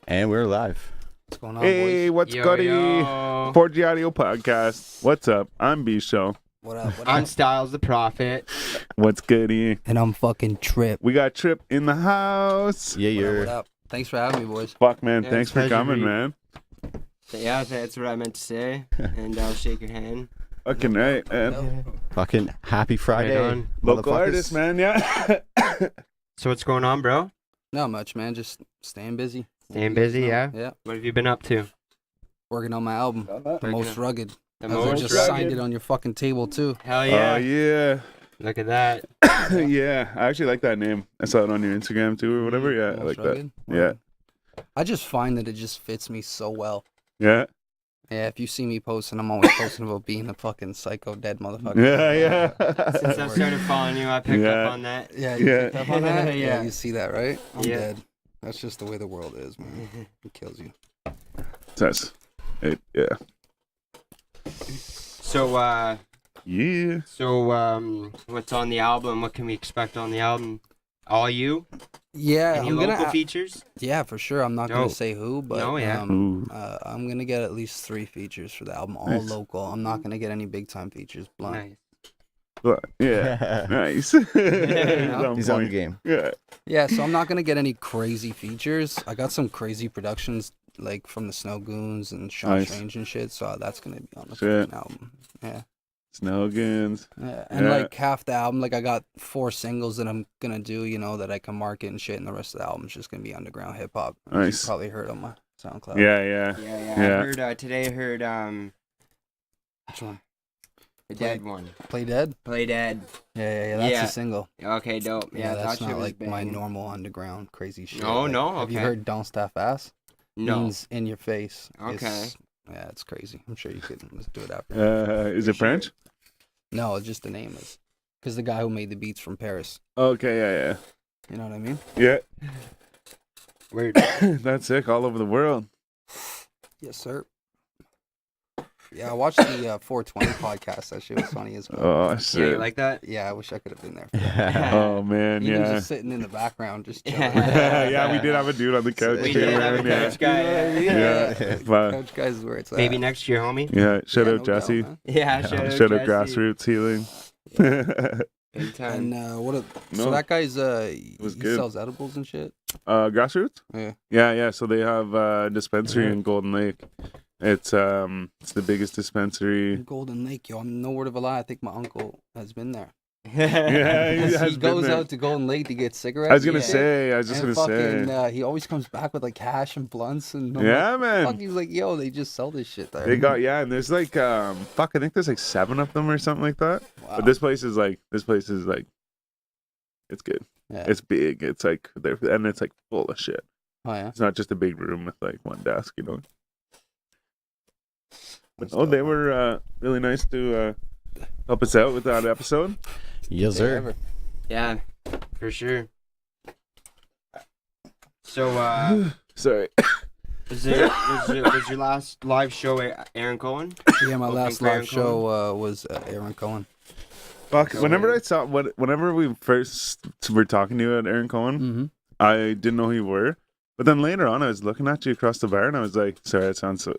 And we're live. What's going on, Hey, boys? what's Yo, goody? yo. 4G Audio Podcast. What's up? I'm B-Show. What up? What I'm up? Styles the Prophet. What's goody? And I'm fucking Trip. We got Trip in the house. Yeah, What up, you're. what up? Thanks for having me, boys. Fuck, man. Yeah, Thanks it's for a pleasure coming, to be- man. Yeah, that's what I meant to say. And I'll shake your hand. Fucking right, man. Fucking happy Friday. Right on. Local motherfuckers. artist, man. Yeah. So what's going on, bro? Not much, man. Just staying busy. Staying busy, yeah? Yeah. What have you been up to? Working on my album, The Working Most on- Rugged. The I most just rugged. signed it on your fucking table, too. Hell Oh, yeah. yeah. Look at that. Yeah. I actually like that name. I saw it on your Instagram, too, or whatever. Yeah, I Most like that. Rugged. Yeah. I just find that it just fits me so well. Yeah. Yeah, if you see me posting, I'm always posting about being a fucking psycho dead motherfucker. Yeah, Since yeah. I started following you, I picked Yeah. up on that. Yeah, you Yeah. picked up on that? Yeah. Yeah, you see that, right? I'm Yeah. dead. That's just the way the world is, man. It kills you. That's it. Yeah. So, Yeah. what's on the album? What can we expect on the album? All you? Yeah, Any I'm local gonna. features? Yeah, for sure. I'm not gonna Dope. say who, but No, yeah. Ooh. I'm gonna get at least 3 features for the album, all Nice. local. I'm not gonna get any big time features. Blunt. Nice. But, yeah. Nice. He's He's on the point. game. Yeah. Yeah, so I'm not gonna get any crazy features. I got some crazy productions like from the Snow Goons and Sean Nice. Strange and shit. So that's gonna be on the Shit. fucking album. Yeah. Snowgins. Yeah, and Yeah. like half the album, like I got 4 singles that I'm gonna do, that I can market and shit, and the rest of the album's just gonna be underground hip hop. Which Nice. You probably heard on my SoundCloud. Yeah, yeah. Yeah. Yeah. I heard, today I heard, Which one? the Dead one. Play Dead? Play Dead. Yeah. That's Yeah. a single. Okay, dope. Yeah, that that's shit not was like my banging. normal underground crazy shit. No, Like, no, Have you okay. heard Don't Staff Ass? No. Means in your face. Okay. Yeah, it's crazy. I'm sure you could. Let's do it after. Is it French? No, it's just the name is. Because the guy who made the beats from Paris. Okay, yeah, You know what I mean? yeah. Word. Yeah. That's sick all over the world. Yes, sir. Yeah, I watched the 420 podcast. That shit was funny as well. Oh, Yeah, you shit. like that? Yeah, I wish I could have been there. Oh, man, Even yeah. just sitting in the background, just chilling. Yeah, we did have a dude on the couch, We too, did man. have a Yeah. couch guy. Yeah. But, Couch guys is where it's at. Maybe next year, homie. yeah, shout Yeah, out no doubt, Jesse. man. Yeah, shout out Shout out Jesse. Grassroots Healing. Big time. And what? So No. that guy's he was good. sells edibles and shit. Grassroots? Yeah. Yeah. So they have a dispensary in Golden Lake. It's the biggest dispensary. Golden Lake, yo. I'm no word of a lie. I think my uncle has been there. Yeah, he 'Cause has he been goes there. out to Golden Lake to get cigarettes. I was gonna and shit, say. I was just and gonna fucking, say. he always comes back with like hash and blunts and I'm Yeah, like, man. fuck, he's like, yo, they just sell this shit there. They got and there's like I think there's like 7 of them or something like that. Wow. But this place is like it's good. Yeah. It's big. It's like and it's like full of shit. Oh yeah. It's not just a big room with like one desk, But That's they dope, man. were really nice to help us out with that episode. Yes, They sir. ever- Yeah, for sure. So, Sorry. was your last live show Aaron Cohen? Yeah, my Opening last for Aaron live show was Aaron Cohen. Fuck. So- Whenever we first were talking to you at Aaron Cohen, Mm-hmm. I didn't know who you were. But then later on, I was looking at you across the bar, and I was like, "Sorry, it sounds so."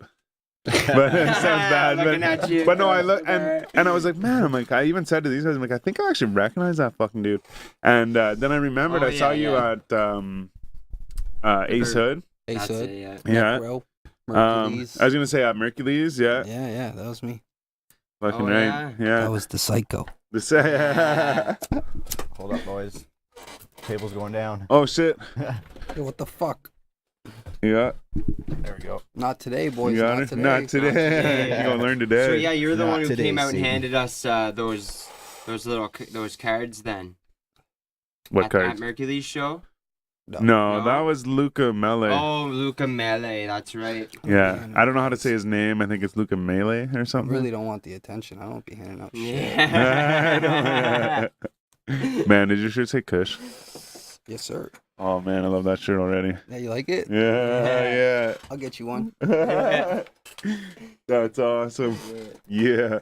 But it sounds bad. Looking at you But no, I across look the bar. and I was like, man, I'm like, I even said to these guys, I'm like, I think I actually recognize that fucking dude. And then I remembered Oh, I saw yeah, you yeah. at Ace Hood. Ace That's Hood, it, yeah. Yeah. Necro, I Mercules. was gonna say at Mercules, yeah. Yeah, that was me. Fucking Oh, right. yeah? Yeah. That was the psycho. Hold up, boys. Table's going down. Oh shit. Yo, what the fuck? Yeah. There we go. Not today, boys. You got Not it? today. Not today. today. You're gonna learn today. So yeah, you're the Not one who today, came out and Satan. handed us those cards then. What at cards? Mercury's show. No, No? that was Luca Mele. Oh, Luca Mele, that's right. Yeah. man. I don't know how to say his name. I think it's Luca Mele or I something. really don't want the attention. I don't be handing out shit. Yeah. Man, did your shirt say Kush? Yes, sir. Oh man, I love that shirt already. Yeah, you like it? Yeah, I'll get you one. yeah. That's awesome. Yeah.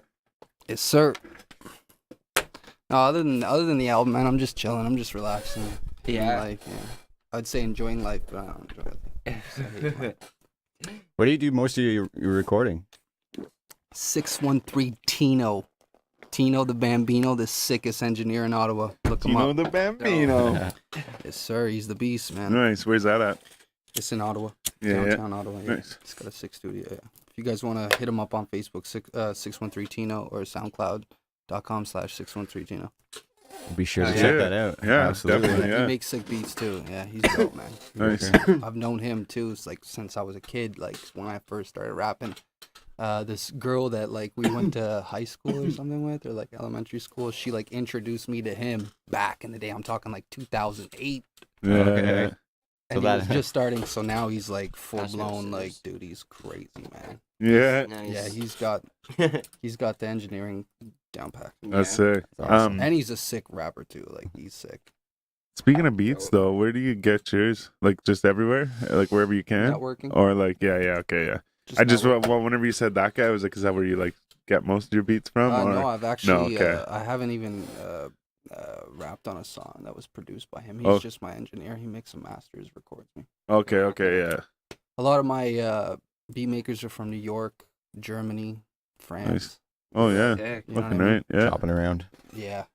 Yes, sir. No, other than the album, man, I'm just chilling. I'm just relaxing. Living Yeah. life, yeah. I'd say enjoying life, but I don't enjoy it. What do you do most of your recording? 613 Tino. Tino the Bambino, the sickest engineer in Ottawa. Look him Tino up. the Bambino. Yes, sir. He's the beast, man. Nice. Where's that at? It's in Ottawa. Yeah, Downtown Ottawa. Yeah. Nice. It's got a sick studio. Yeah. If you guys want to hit him up on Facebook, 613 Tino or SoundCloud.com/613 Tino. Be sure to Yeah. check that out. Yeah, Absolutely. definitely. He Yeah. makes sick beats too. Yeah, he's dope, man. Nice. I've known him too. It's like since I was a kid. Like when I first started rapping. This girl that like we went to high school or something with, or like elementary school, she like introduced me to him back in the day. I'm talking like 2008, Yeah. Okay. and So he that- was just starting. So now he's like full That's blown. nice. Like, dude, he's crazy, man. Yeah. Nice. Yeah, he's got the engineering down pat, That's Yeah. sick. That's awesome. and he's a sick rapper too. Like he's sick. Speaking of beats, though, where do you get yours? Like just everywhere, like wherever you can, Networking. or like okay, yeah. I just networking. well, whenever you said that guy, I was like, is that where you like get most of your beats from? Or No, I've actually okay. I haven't even rapped on a song that was produced by him. He's Oh. just my engineer. He makes and masters, records me. okay, yeah. A lot of my beat makers are from New York, Germany, France. Nice. Oh yeah, Sick. You know fucking what I mean? right, yeah. Chopping around. Yeah, Yeah,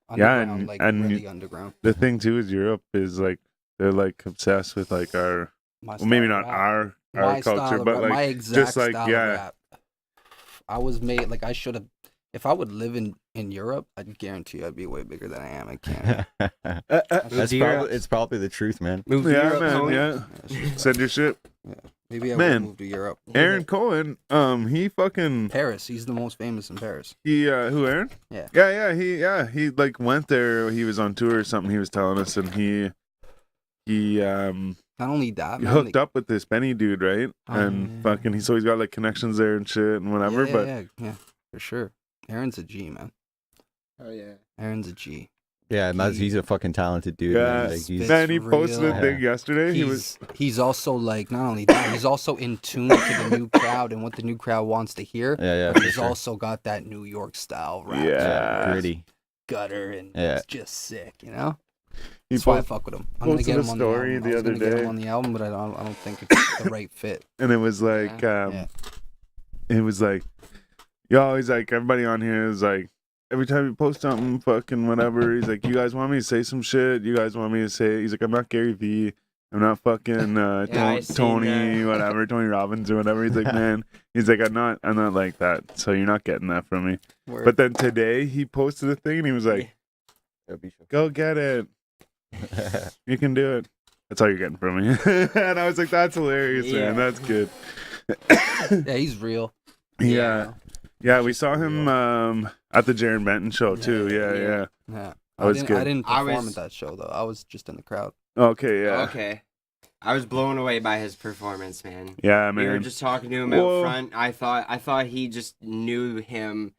underground, and- like and really underground. The thing too is Europe is like they're like obsessed with like our, My well, maybe style not of rap. our My culture, style of but rap, like my exact just like style yeah, of rap. I was made like I should have. If I would live in Europe, I'd guarantee you I'd be way bigger than I am in Canada. That's to Europe. probably it's probably the truth, man. Move to yeah, Europe, man, Tony. yeah. Yeah, it's just Send your shit, maybe I Man. would move to Europe. Aaron Cohen. He fucking Paris. He's the most famous in Paris. who Aaron? Yeah. He like went there. He was on tour or something. He was telling us, and he Not only that, man, hooked up with this Benny dude, right? Oh, And yeah. fucking he's got like connections there and shit and whatever. Yeah, but yeah, for sure. Aaron's a G, man. Oh yeah. Aaron's a G. Yeah, he's a fucking talented dude. yeah, Man. Like, he's, spit- man, he posted a real. thing yesterday. He was He's also like not only that, he's also in tune to the new crowd and what the new crowd wants to hear. yeah, But for he's sure. also got that New York style rap, Yeah. Gritty. gutter, and Yeah. it's just sick, you know. he That's why I posted, fuck with him. I'm gonna posted get a him on story the album. the I was other gonna get day. him on the album, but I don't think it's the right fit. and it was like Yeah. it was like yo, he's like everybody on here is like every time you post something, fucking whatever. He's like, you guys want me to say some shit? You guys want me to say? He's like, I'm not Gary Vee. I'm not fucking I seen Tony, that. whatever, Tony Robbins or whatever. He's like, man, he's like, I'm not like that. So you're not getting that from me. Word. But then today he posted a thing and he was like, go get it. You can do it. That's all you're getting from me. And I was like, that's hilarious, Yeah. man. That's good. yeah, he's real. Yeah. Yeah, we saw him at the Jaron Benton show too. Yeah, Yeah. yeah. Yeah. That was I good. didn't I perform was- at that show though. I was just in the crowd. Okay, yeah. Okay. I was blown away by his performance, man. Yeah, We were man. just talking to him Whoa. out front. I thought he just knew him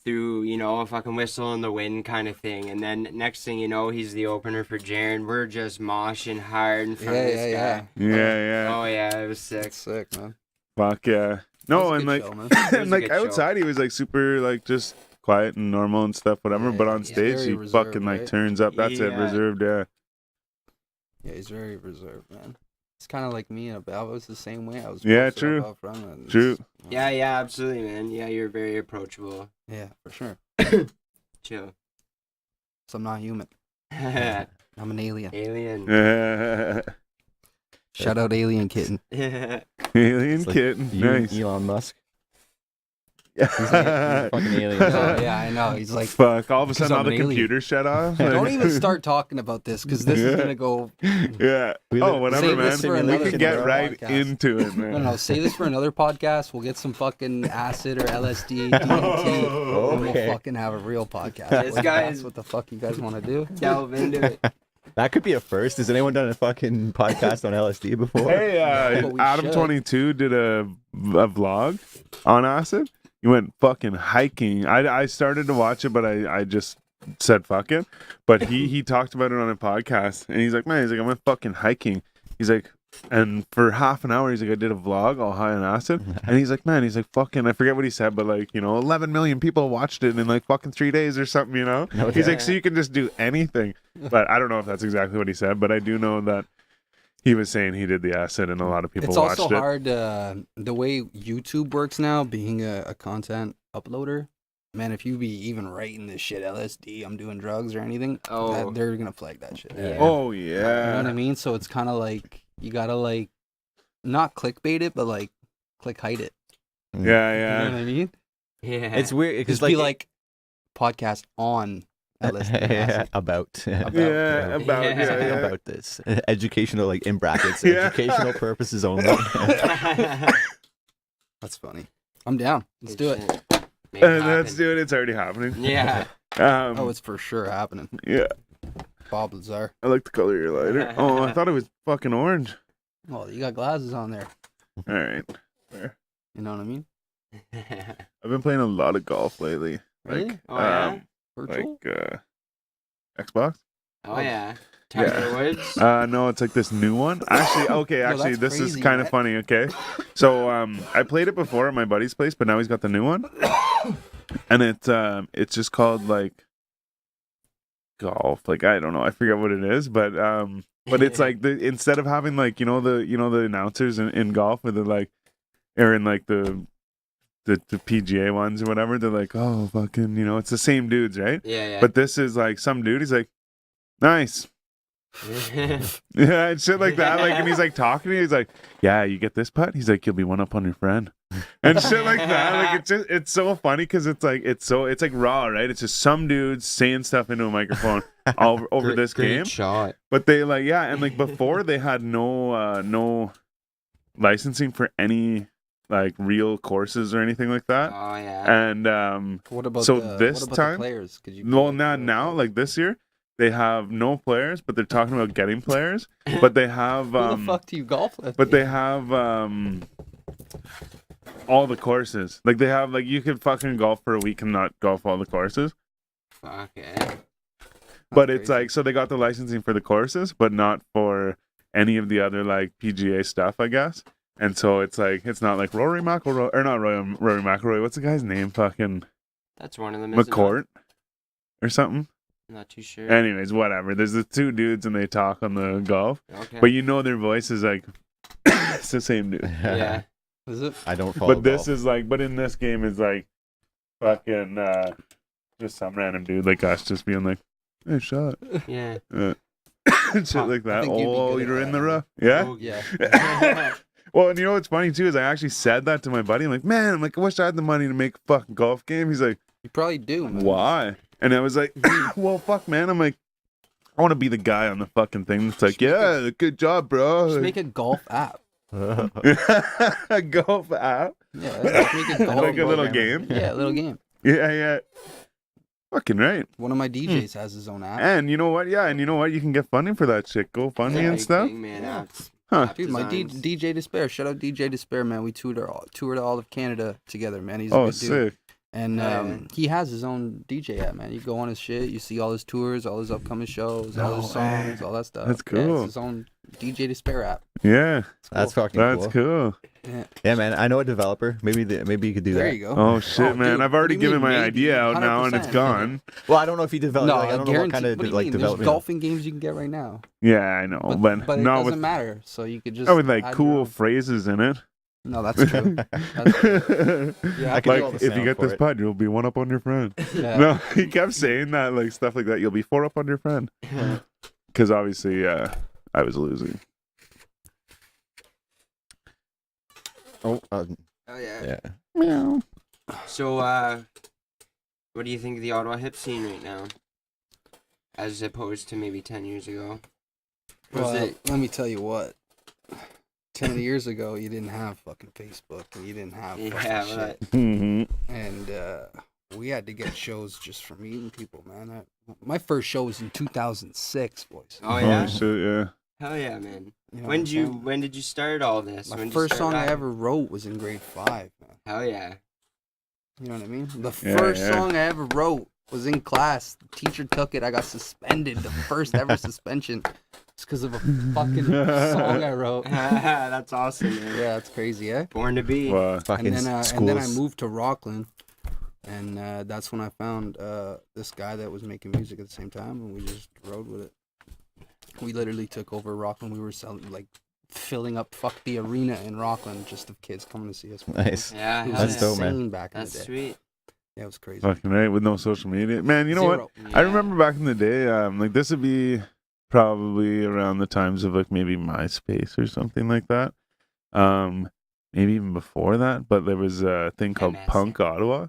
through, a fucking whistle in the wind kind of thing. And then next thing you know, he's the opener for Jaron. We're just moshing hard in front of this guy. Yeah. Oh yeah, it was sick. That's sick, man. Fuck yeah. It No, was and a good like show, man. was and a like good show. outside he was like super like just quiet and normal and stuff, whatever. Yeah, But on he's stage very he reserved, fucking like right? turns up. That's it, Yeah. reserved, yeah. Yeah, he's very reserved, man. It's kind of like me. I was the same way. I was Yeah, posted true. up out front and True. it's- Yeah, absolutely, man. Yeah, you're very approachable. Yeah, for sure. Chill. So I'm not human. Alien. I'm an alien. Alien Shout out Alien Kitten. It's like kitten. you, Nice. Elon Musk. He's a fucking alien. Oh, yeah, I know. He's like, Fuck, all of a Because sudden all I'm the an alien. computers shut off. don't even start talking about this because this is Yeah. gonna go. Yeah. We Oh, live- whatever, Save man. this for We another can get podcast. right into it, man. No, save this for another podcast. We'll get some fucking acid or LSD, DMT, and we'll Okay. fucking have a real podcast. This If guy that's is- what the fuck you guys want to do? Delve into it. That could be a first. Has anyone done a fucking podcast on LSD before? Hey, Yeah, but we Adam22 did a vlog on acid. He went fucking hiking. I started to watch it, but I just said fuck it. But he talked about it on a podcast, and he's like, man, I went fucking hiking. He's like, and for half an hour, he's like, I did a vlog all high on acid, and he's like, man, fucking, I forget what he said, but like, 11 million people watched it in like fucking 3 days or something, He's like, so you can just do anything. But I don't know if that's exactly what he said, but I do know that He was saying he did the acid, and a lot of people It's watched also it. hard, the way YouTube works now, being a content uploader. Man, if you be even writing this shit, LSD, I'm doing drugs or anything, Oh. they're gonna flag that shit. Yeah. Oh You know what I yeah. mean? So it's kind of like, you gotta like, not clickbait it, but like, click hide it. Yeah, You know yeah. what I mean? Yeah. It's weird because Just be like, podcast on LSD. and acid. about About, Yeah, about Yeah. yeah, yeah. about this educational, like in brackets, Yeah. educational purposes only. That's funny. I'm down. Let's do it. Make it Let's happen. do it. It's already happening. Yeah. Oh, it's for sure happening. Yeah. Bob Lazar. I like the color of your lighter. Oh, I thought it was fucking orange. Oh, you got glasses on there. All right. You know what I mean? I've been playing a lot of golf lately. Really? Like, Oh, yeah? Virtual? Xbox. Oh yeah. Tiger Woods. No, it's like this new one. Actually, okay, No, that's this is crazy, kind of man. funny. Okay, so I played it before at my buddy's place, but now he's got the new one, and it's just called like golf. Like I don't know, I forget what it is, but it's like instead of having like the announcers in golf with the like, or in like the PGA ones or whatever, they're like, oh fucking, it's the same dudes, right? Yeah. But this is like some dude. He's like, nice. Yeah. Yeah, and shit like that. Like, and he's like talking to me. He's like, "Yeah, you get this putt." He's like, "You'll be one up on your friend," and shit like that. Like, it's so funny because it's like raw, right? It's just some dudes saying stuff into a microphone all over this game. Shot. But they like, yeah, and like before they had no licensing for any like real courses or anything like that. Oh yeah. And What about so the, this what about time- the players? Could you well, now like this year. They have no players, but they're talking about getting players. But they have who the fuck do you golf with? but they have all the courses. Like they have like you could fucking golf for a week and not golf all the courses. Fuck it. But it's crazy. like so they got the licensing for the courses, but not for any of the other like PGA stuff, I guess. And so it's like it's not like Rory McIlroy or not Rory McIlroy. What's the guy's name? Fucking That's one of them. isn't it? McCourt or something. I'm not too sure. Anyways, whatever. There's the two dudes and they talk on the golf, Okay. but their voice is like it's the same dude. Yeah. Is it? I don't follow But this golf. is like, but in this game is like fucking just some random dude like us just being like, "Hey, shot," Yeah. and shit like I that. think you'd be Oh, good at you're that, in the man. rough, yeah. Oh, Yeah. Well, and you know what's funny too is I actually said that to my buddy. I'm like, man, I wish I had the money to make a fucking golf game. He's like, You probably do, man. why? And I was like, well, fuck, man. I'm like, I want to be the guy on the fucking thing that's like, yeah, good job, bro. Just make a golf app. a golf app, Yeah, just make a golf like a little program. game. Yeah, a little game. Yeah. Fucking right. One of my DJs has his own app. And you know what? Yeah, and you know what? You can get funding for that shit. GoFundMe and stuff. Man, Yeah. apps. Huh. App Dude, my designs. DJ Despair. Shout out DJ Despair, man. We toured all of Canada together, man. He's a Oh, good dude. sick. And Yeah. he has his own DJ app, man. You go on his shit, you see all his tours, all his upcoming shows, all his No songs, way. all that stuff. That's Yeah, cool. it's his own DJ Despair app. Yeah, It's That's cool. fucking that's cool. cool. Yeah. Yeah, man. I know a developer. Maybe you could do There that. you go. Oh shit, Oh, man! dude, I've already what do you given mean, my maybe? idea out now, and it's 100%. gone. Well, I don't know if he developed. No, like, I I don't know what guarantee. kind of What do you like mean? There's development. golfing games you can get right now, Yeah, I know, but, but, but it not doesn't with matter. So you could just not with like add your cool own. phrases in it. No, that's true. That's, Yeah, I could do all Like the if you sound get for this it. putt, you'll be one up on your friend. yeah. No, he kept saying that, like stuff like that. You'll be 4 up on your friend, because obviously, I was losing. Oh, Oh yeah. yeah. So, what do you think of the Ottawa hip scene right now, as opposed to maybe 10 years ago? Was Well, it? let me tell you what. 10 years ago, you didn't have fucking Facebook, and you didn't have fucking Yeah, shit. right. Mm-hmm. And we had to get shows just from meeting people, man. My first show was in 2006, boys. Oh yeah. Oh shit, yeah. Hell yeah, man. You know When what did I'm you saying? when did you start all this? My When did you first start song I rapping? ever wrote was in grade 5, man. Hell yeah. You know what I mean? The Yeah, first yeah. song I ever wrote was in class. The teacher took it. I got suspended. The first ever suspension. It's because of a fucking song I wrote. That's awesome, man. Yeah, it's crazy, eh? Born to be. Wow. Fucking And then I schools. moved to Rockland, and that's when I found this guy that was making music at the same time, and we just rode with it. We literally took over Rockland. We were selling, like, filling up fuck the arena in Rockland just of kids coming to see us. Nice. Yeah, It was That's dope, man. insane back in That's the day. sweet. Yeah, it was crazy. Fucking right, with no social media. Man, you know what? Zero. I remember back in the day, like this would be probably around the times of like maybe MySpace or something like that. Maybe even before that, but there was a thing called MSN. Punk Ottawa.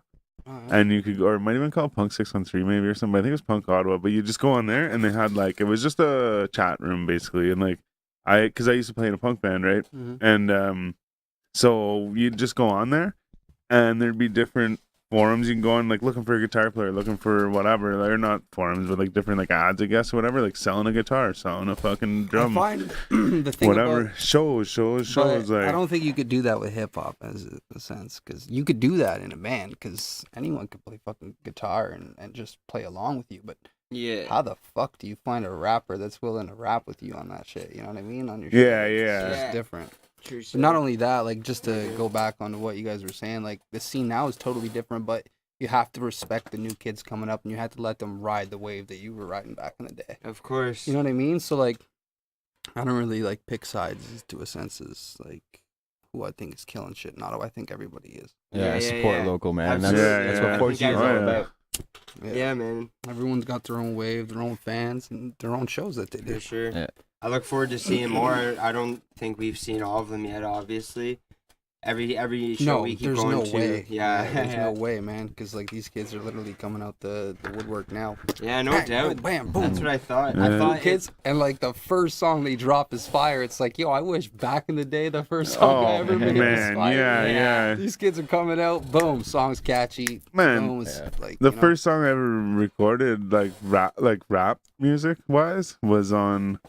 And you could, or it might even call Punk 613 maybe or something. I think it was Punk Ottawa, but you just go on there and they had like, it was just a chat room basically. And like, cause I used to play in a punk band, right? Mm-hmm. And so you'd just go on there and there'd be different forums you can go on, like looking for a guitar player, looking for whatever. They're not forums, but like different like ads, I guess, or whatever, like selling a guitar, selling a fucking drum, I find the thing whatever. about, shows. but Like, I don't think you could do that with hip hop as a sense, because you could do that in a band, because anyone could play fucking guitar and just play along with you. But Yeah. how the fuck do you find a rapper that's willing to rap with you on that shit? You know what I mean? On your Yeah, shit. yeah. It's Yeah. just different. True. But not only that, like, just to go back on to what you guys were saying, like, the scene now is totally different, but you have to respect the new kids coming up, and you have to let them ride the wave that you were riding back in the day. Of course. You know what I mean? So, like, I don't really, like, pick sides to a sense as, like, who I think is killing shit. Not who I think everybody is. Yeah, Yeah, support yeah. local, man. Absolutely. That's Yeah, what yeah. Fortune I is think all I- about. Yeah, man. Everyone's got their own wave, their own fans, and their own shows that they do. For sure. Yeah. I look forward to seeing more. I don't think we've seen all of them yet, obviously. Every show No, we keep there's going no to. way. Yeah. There's no way, man, because, like, these kids are literally coming out the woodwork now. Yeah, no Bang, doubt. boom, bam, boom. That's what I thought. Yeah. I thought Kids, and like the first song they drop is fire. It's like, yo, I wish back in the day the first song I Oh ever made was man, fire. yeah, Yeah. yeah. These kids are coming out, boom, song's catchy. Man, boom, it's yeah. like The you know, first song I ever recorded, like rap music wise, was on,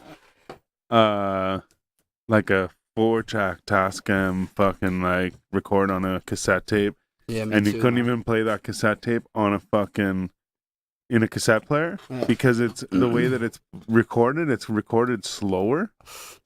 like a 4-track Tascam fucking like record on a cassette tape, yeah, me and you too, couldn't man. even play that cassette tape on a fucking in a cassette player Yeah. because it's the way that it's recorded slower.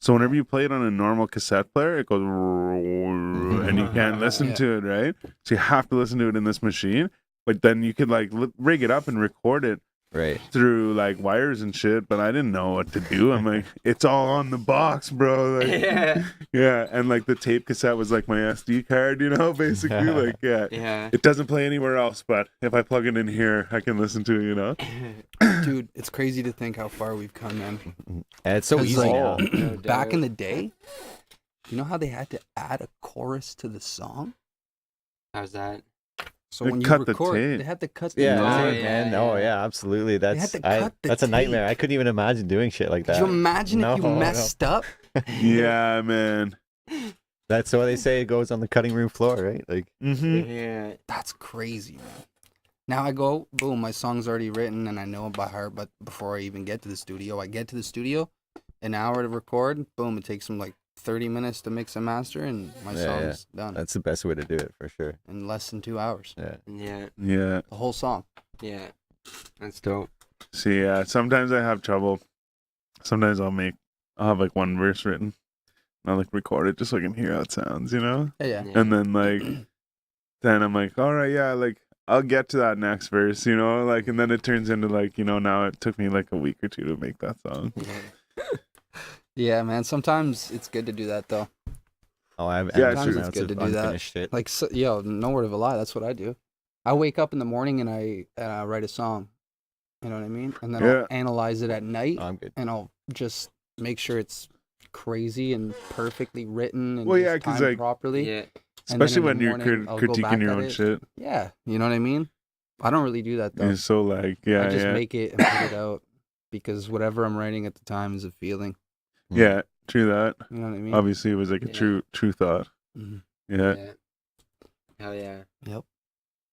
So whenever you play it on a normal cassette player, it goes and you can't listen Yeah. to it, right? So you have to listen to it in this machine. But then you could like rig it up and record it Right. through like wires and shit, but I didn't know what to do. I'm like, it's all on the box, bro. Like, Yeah. yeah, and like the tape cassette was like my SD card, you know, basically. Like, yeah, Yeah. it doesn't play anywhere else, but if I plug it in here, I can listen to it, you know. Dude, it's crazy to think how far we've come, man. And it's so 'Cause, easy like, now. No Back in doubt. the day, you know how they had to add a chorus to the song? How's that? So They when you cut the record, tape. they had to cut the Yeah, Oh, tape. yeah, man. yeah. Oh, yeah, absolutely. had That's to cut the that's a nightmare. tape. I couldn't even imagine doing shit like that. Could you imagine if you No, no. messed up? Yeah, man. That's what they say. It goes on the cutting room floor, right? Like, Mm-hmm. Yeah. That's crazy, man. Now I go, boom, my song's already written and I know it by heart, but before I even get to the studio, an hour to record, boom, it takes them like 30 minutes to mix and master, and my Yeah, song's done that's the best way to do it for sure. in less than 2 hours. Yeah. Yeah. Yeah. The whole song. Yeah. That's dope. See, yeah. Sometimes I have trouble. Sometimes I'll have like one verse written. I'll like record it just so I can hear how it sounds, you know. Yeah. And then like, then I'm like, all right, yeah, like I'll get to that next verse, you know, like, and then it turns into like, you know, now it took me like a week or two to make that song. Yeah. Yeah, man. Sometimes it's good to do that though. Oh, I have Yeah, endless it's amounts good of to do that. unfinished shit. Like, so, yo, no word of a lie. That's what I do. I wake up in the morning and I write a song. You know what I mean? And then Yeah. I'll analyze it at night, Oh, I'm good. and I'll just make sure it's crazy and perfectly written and Well, yeah, just 'cause, timed like, properly. Yeah. And then Especially in the when you're morning, I'll go back critiquing your at own it. shit. Yeah, you know what I mean? I don't really do that though. It's so like, yeah, I just yeah. make it and put it out because whatever I'm writing at the time is a feeling. Yeah, true that. You know what I mean? Obviously, it was like a Yeah. true thought. Mhm. Yeah. Yeah. Hell yeah.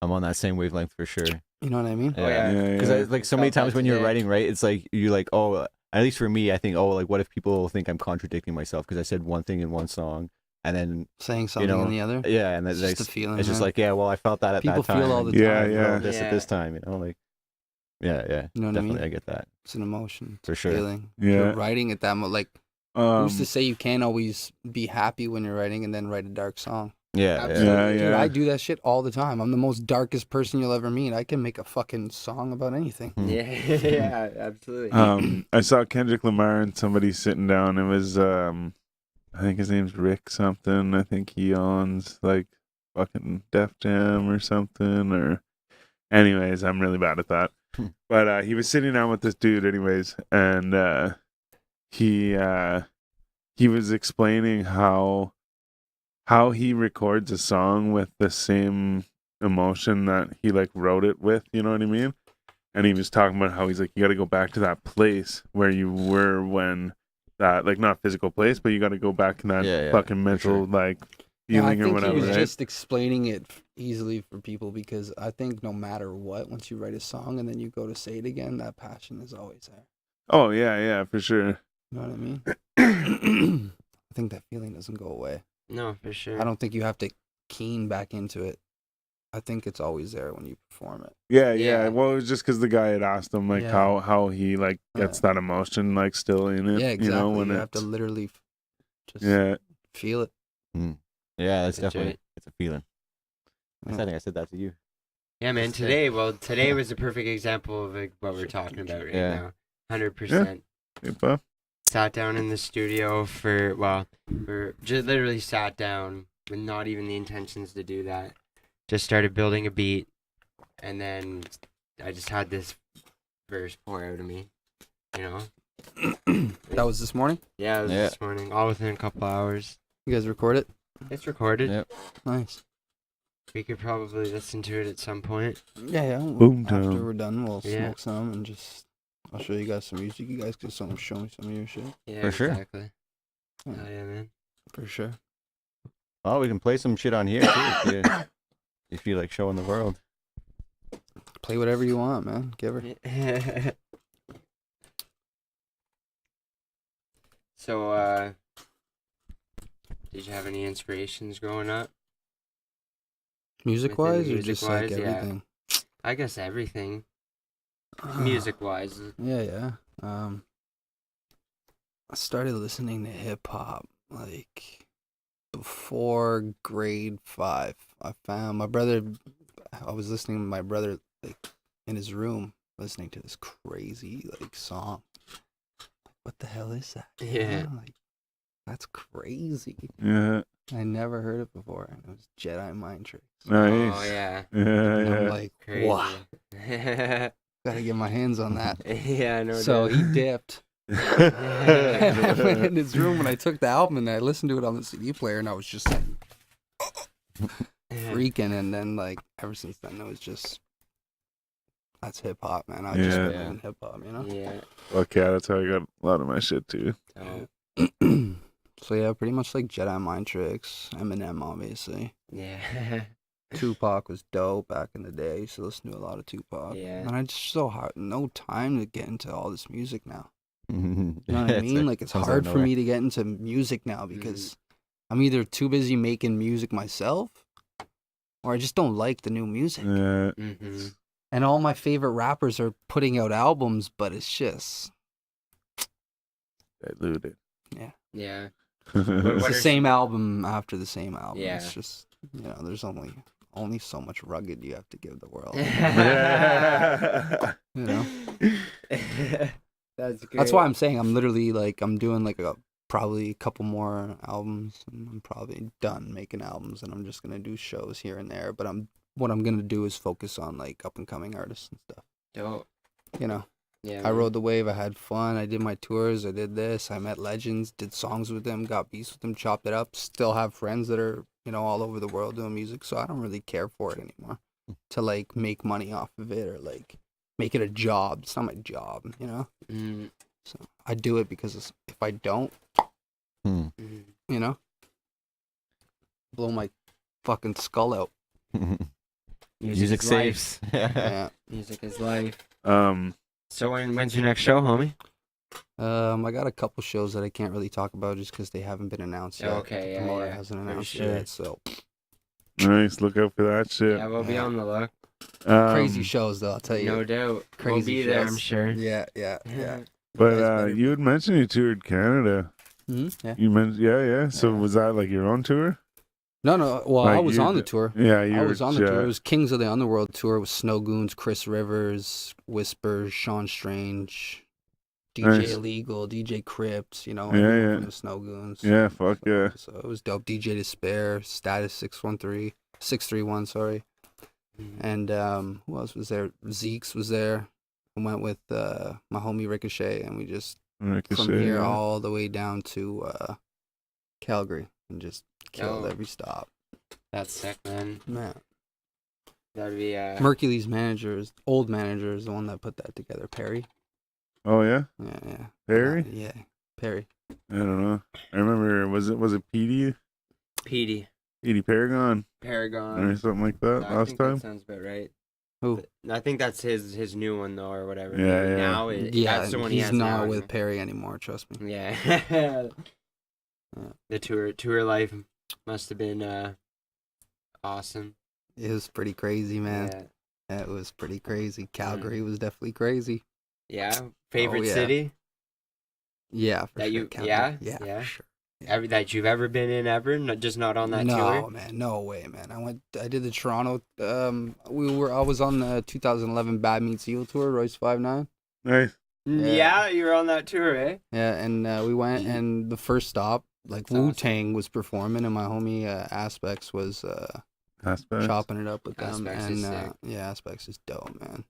I'm on that same wavelength for sure. You know what I mean? Oh, yeah. Yeah, Because yeah. like so many Felt that times when you're today. writing, right? It's like you're like, oh, at least for me, I think, oh, like what if people think I'm contradicting myself because I said one thing in one song, and then Saying something know, in the other. yeah, and It's then just a feeling. it's just man. like, yeah, well, I felt that at People that time. feel all the and time. Yeah, I felt yeah. this Yeah. at this time, you know, like, yeah, yeah, You know what I definitely, mean? I get that It's an emotion. It's for a sure. feeling. Yeah. You're writing at that moment. Like, who's to Um, say you can't always be happy when you're writing and then write a dark song? Yeah, Absolutely. Yeah, Dude, yeah. I do that shit all the time. I'm the most darkest person you'll ever meet. I can make a fucking song about anything. Yeah, yeah, absolutely. I saw Kendrick Lamar and somebody sitting down. It was I think his name's Rick something. I think he owns like fucking Def Jam or something. Or anyways, I'm really bad at that. But he was sitting down with this dude anyways, and he was explaining how he records a song with the same emotion that he like wrote it with, you know what I mean? And he was talking about how he's like, you got to go back to that place where you were when that, like, not physical place, but you got to go back to that Yeah, fucking mental sure. like Yeah, I feeling or think whatever, he was right? just explaining it easily for people because I think no matter what, once you write a song and then you go to say it again, that passion is always there. Oh yeah, for sure. You know what I mean? I think that feeling doesn't go away. No, for sure. I don't think you have to keen back into it. I think it's always there when you perform it. Yeah. Yeah. Well, it was just because the guy had asked him like Yeah. how he like gets that emotion like still in it. Yeah, exactly. You know, when you have to it's literally just yeah. feel it. Yeah, that's That's definitely right. it's a feeling. I think I said that to you. Yeah, man. Just, Today was a perfect example of like, what we're talking about right Yeah. now. 100%. Hey, Buff. Sat down in the studio for just literally sat down with not even the intentions to do that. Just started building a beat, and then I just had this verse pour out of me. You know? That was this morning? Yeah, it was Yeah. this morning, all within a couple hours. You guys record it? It's recorded. Yep. Nice. We could probably listen to it at some point. Yeah. Boom After town. we're done, we'll Yeah. smoke some and just. I'll show you guys some music. You guys can show me some of your shit. Yeah, For sure. exactly. Yeah. Oh, yeah, man. For sure. Oh, we can play some shit on here too. If you like showing the world. Play whatever you want, man. Give her. So, did you have any inspirations growing up? Music wise or just like music-wise, yeah. everything? I guess everything. Music wise. Yeah. I started listening to hip hop like before grade 5. I found my brother. I was listening to my brother like in his room, listening to this crazy like song. What the hell is that? You Yeah. know, like that's crazy. Yeah. I never heard it before, and it was Jedi Mind Tricks. Nice. Oh, yeah. And I'm Yeah. like, Crazy. wow, yeah, gotta get my hands on that. I know. So he dipped. I went in his room and I took the album and I listened to it on the CD player and I was just like freaking. And then like ever since then it was just that's hip hop, man. I just Yeah. been in hip hop, you know. Yeah. Fuck yeah, that's how I got a lot of my shit too. Oh, So yeah, pretty much like Jedi Mind Tricks, Eminem, obviously. yeah. Tupac was dope back in the day. I used to listen to a lot of Tupac. Yeah. And I just so hard, no time to get into all this music now. You You know what I mean? Like it's hard for me to get into music now because I'm either too busy making music myself, or I just don't like the new music. Yeah. Mm-hmm. And all my favorite rappers are putting out albums, but it's just Diluted. Yeah. it's What the are same album after the same album. Yeah. It's just there's only so much rugged you have to give the world. Yeah. You know? That's great. That's why I'm saying I'm literally like I'm doing like probably a couple more albums and I'm probably done making albums and I'm just gonna do shows here and there. But what I'm gonna do is focus on like up and coming artists and stuff. Dope. You know. Yeah. I man. rode the wave, I had fun, I did my tours, I did this, I met legends, did songs with them, got beats with them, chopped it up, still have friends that are, all over the world doing music, so I don't really care for it anymore. To like make money off of it or like make it a job. It's not my job, Mm, So I do it because if I don't, mm. blow my fucking skull out. Music is saves. Yeah. Music is life. Um. So when's your next show, homie? I got a couple shows that I can't really talk about just because they haven't been announced yet. Okay, The yeah, promoter yeah, hasn't for announced sure. yet, so Nice. Look out for that shit. Yeah, we'll be Yeah. on the look. crazy shows though, I'll tell you. No doubt. We'll Crazy be there, shows. I'm sure. Yeah. But Guys better- you had mentioned you toured Canada. Yeah. You mentioned, yeah. So was that like your own tour? No. Well, I Like, was you- on the tour. Yeah, you I were was on the tour. It jet. was Kings of the Underworld tour with Snow Goons, Chris Rivers, Whisper, Sean Strange, DJ Nice. Illegal, DJ Crips, Yeah, everyone yeah. from the Snow Goons. Yeah, fuck yeah. So it was dope. DJ Despair, Status 631, sorry. And who else was there? Zeke's was there. I went with my homie Ricochet, and we just Ricochet, from here yeah. all the way down to Calgary and just killed Oh. every stop. That's sick, man. Man, That'd be Mercury's old manager is the one that put that together. Perry. Oh yeah, Yeah. Perry. Yeah, Perry. I don't know. I remember. Was it Petey Paragon Paragon. or something like that I last think time? that sounds about right. Who? I think that's his new one though, or whatever. Yeah, yeah. Now that's the one he he's has not now, with isn't Perry anymore. Trust me. it? Yeah. The tour life must have been awesome. It was pretty crazy, man. It was pretty crazy. Calgary was definitely crazy. Yeah. Favorite yeah. Oh, city Yeah, for that sure. you Calgary. yeah For sure. that you've ever been in ever, just not on that No, tour. man, no way, man. I did the Toronto. I was on the 2011 Bad Meets Evil tour, Royce 59. Nice. Yeah, you were on that tour, eh? Yeah, and we went, and the first stop, like That's awesome. Wu-Tang was performing, and my homie Aspects was Aspect. chopping it up with them. Aspects And is sick. yeah, Aspects is dope, man.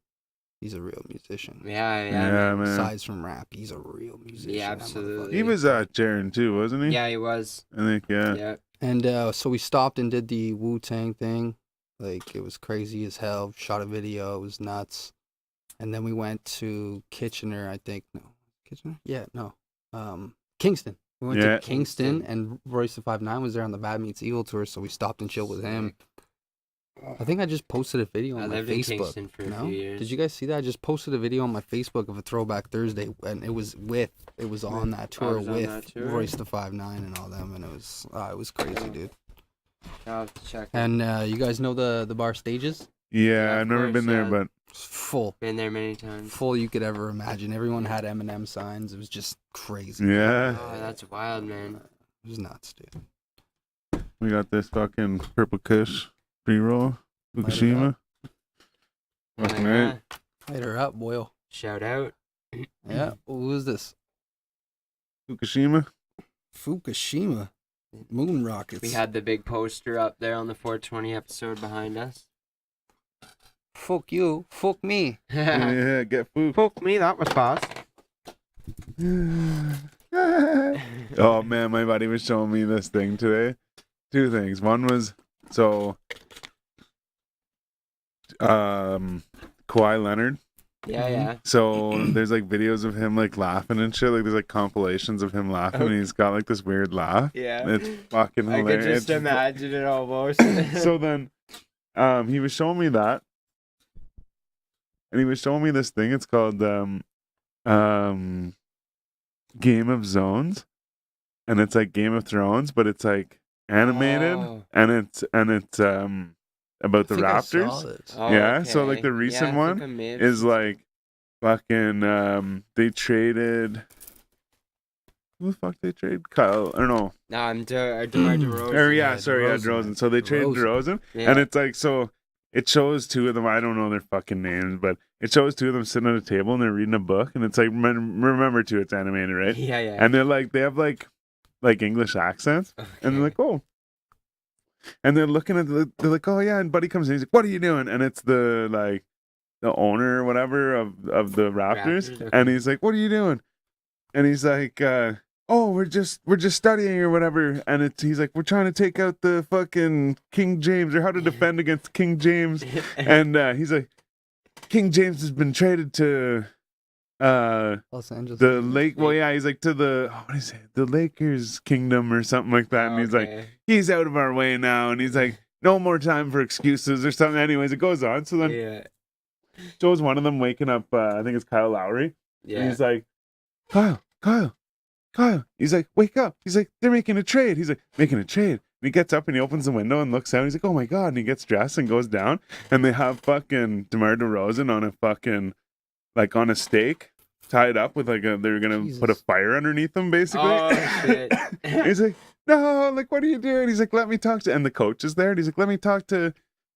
He's a real musician. Yeah, Yeah, man. Aside from rap, he's a real musician. Yeah, that absolutely. motherfucker. He was at Jaren too, wasn't he? Yeah, he was. I think. Yeah. Yeah. And so we stopped and did the Wu-Tang thing. Like, it was crazy as hell. Shot a video. It was nuts. And then we went to Kitchener, I think. No. Kitchener? Yeah, no. Kingston. We went Yeah. to Kingston, and Royce the 59 was there on the Bad Meets Evil tour, so we stopped and chilled with him. I think I just posted a video I on my lived in Facebook. Kingston for a No? few years. Did you guys see that? I just posted a video on my Facebook of a Throwback Thursday, and it was on that tour was on with that tour? Royce the 59 and all them, and it was crazy, dude. I'll have to check it. And you guys know the bar stages? Yeah, Yeah, I've of never course, been there, yeah. but It's full Been there many times. you could ever imagine. Everyone had Eminem signs. It was just crazy. yeah, Oh, that's wild, man. It was nuts, dude. we got this fucking Purple Kush pre-roll, Fukushima. Fucking Yeah. right. Light her up, boy. Shout out. Yeah. Who is this? Fukushima. Fukushima. Moon rockets. We had the big poster up there on the 420 episode behind us. Fuck you. Fuck me. Yeah, get food. Fuck me, that was fast. Oh man, my buddy was showing me this thing today. Two things. One was Kawhi Leonard. Yeah, yeah. So there's like videos of him like laughing and shit. Like there's like compilations of him laughing, and he's got like this weird laugh. Yeah. It's fucking I hilarious. could just imagine it almost. So then, he was showing me that, and he was showing me this thing. It's called Game of Zones, and it's like Game of Thrones, but it's like animated, Oh. and it's about the Raptors. Yeah, so, like, the recent one Is like fucking they traded. Who the fuck they trade? Kyle or no? No, I'm DeMar DeRozan. Or yeah, Yeah, sorry, yeah, DeRozan. DeRozan. So they traded DeRozan, Yeah. and it's like so. It shows two of them. I don't know their fucking names, but it shows two of them sitting at a table and they're reading a book, and it's like remember too, it's animated, right? Yeah, yeah. And they're like they have like English accents, and they're like, oh, and they're looking at they're like, oh yeah, and Buddy comes in, he's like, what are you doing? And it's the owner or whatever of the Raptors, Raptors, okay. and he's like, what are you doing? And he's like, oh, we're just studying or whatever, and he's like, we're trying to take out the fucking King James, or how to defend against King James, and he's like, King James has been traded to Los Angeles. the lake. Well, yeah, he's like to what is it? The Lakers kingdom or something like that, and he's like, Okay. he's out of our way now, and he's like, no more time for excuses or something. Anyways, it goes on. So then Yeah. shows one of them waking up. I think it's Kyle Lowry. And Yeah. he's like, Kyle. He's like, wake up. He's like, they're making a trade. He's like, making a trade. And he gets up and he opens the window and looks out. He's like, oh my God. And he gets dressed and goes down. And they have fucking DeMar DeRozan on a fucking, like on a stake, tied up with they're going to put a Jesus. fire underneath him, basically. Oh, shit. He's like, no, like, what are you doing? He's like, let me talk to, and the coach is there. And he's like, let me talk to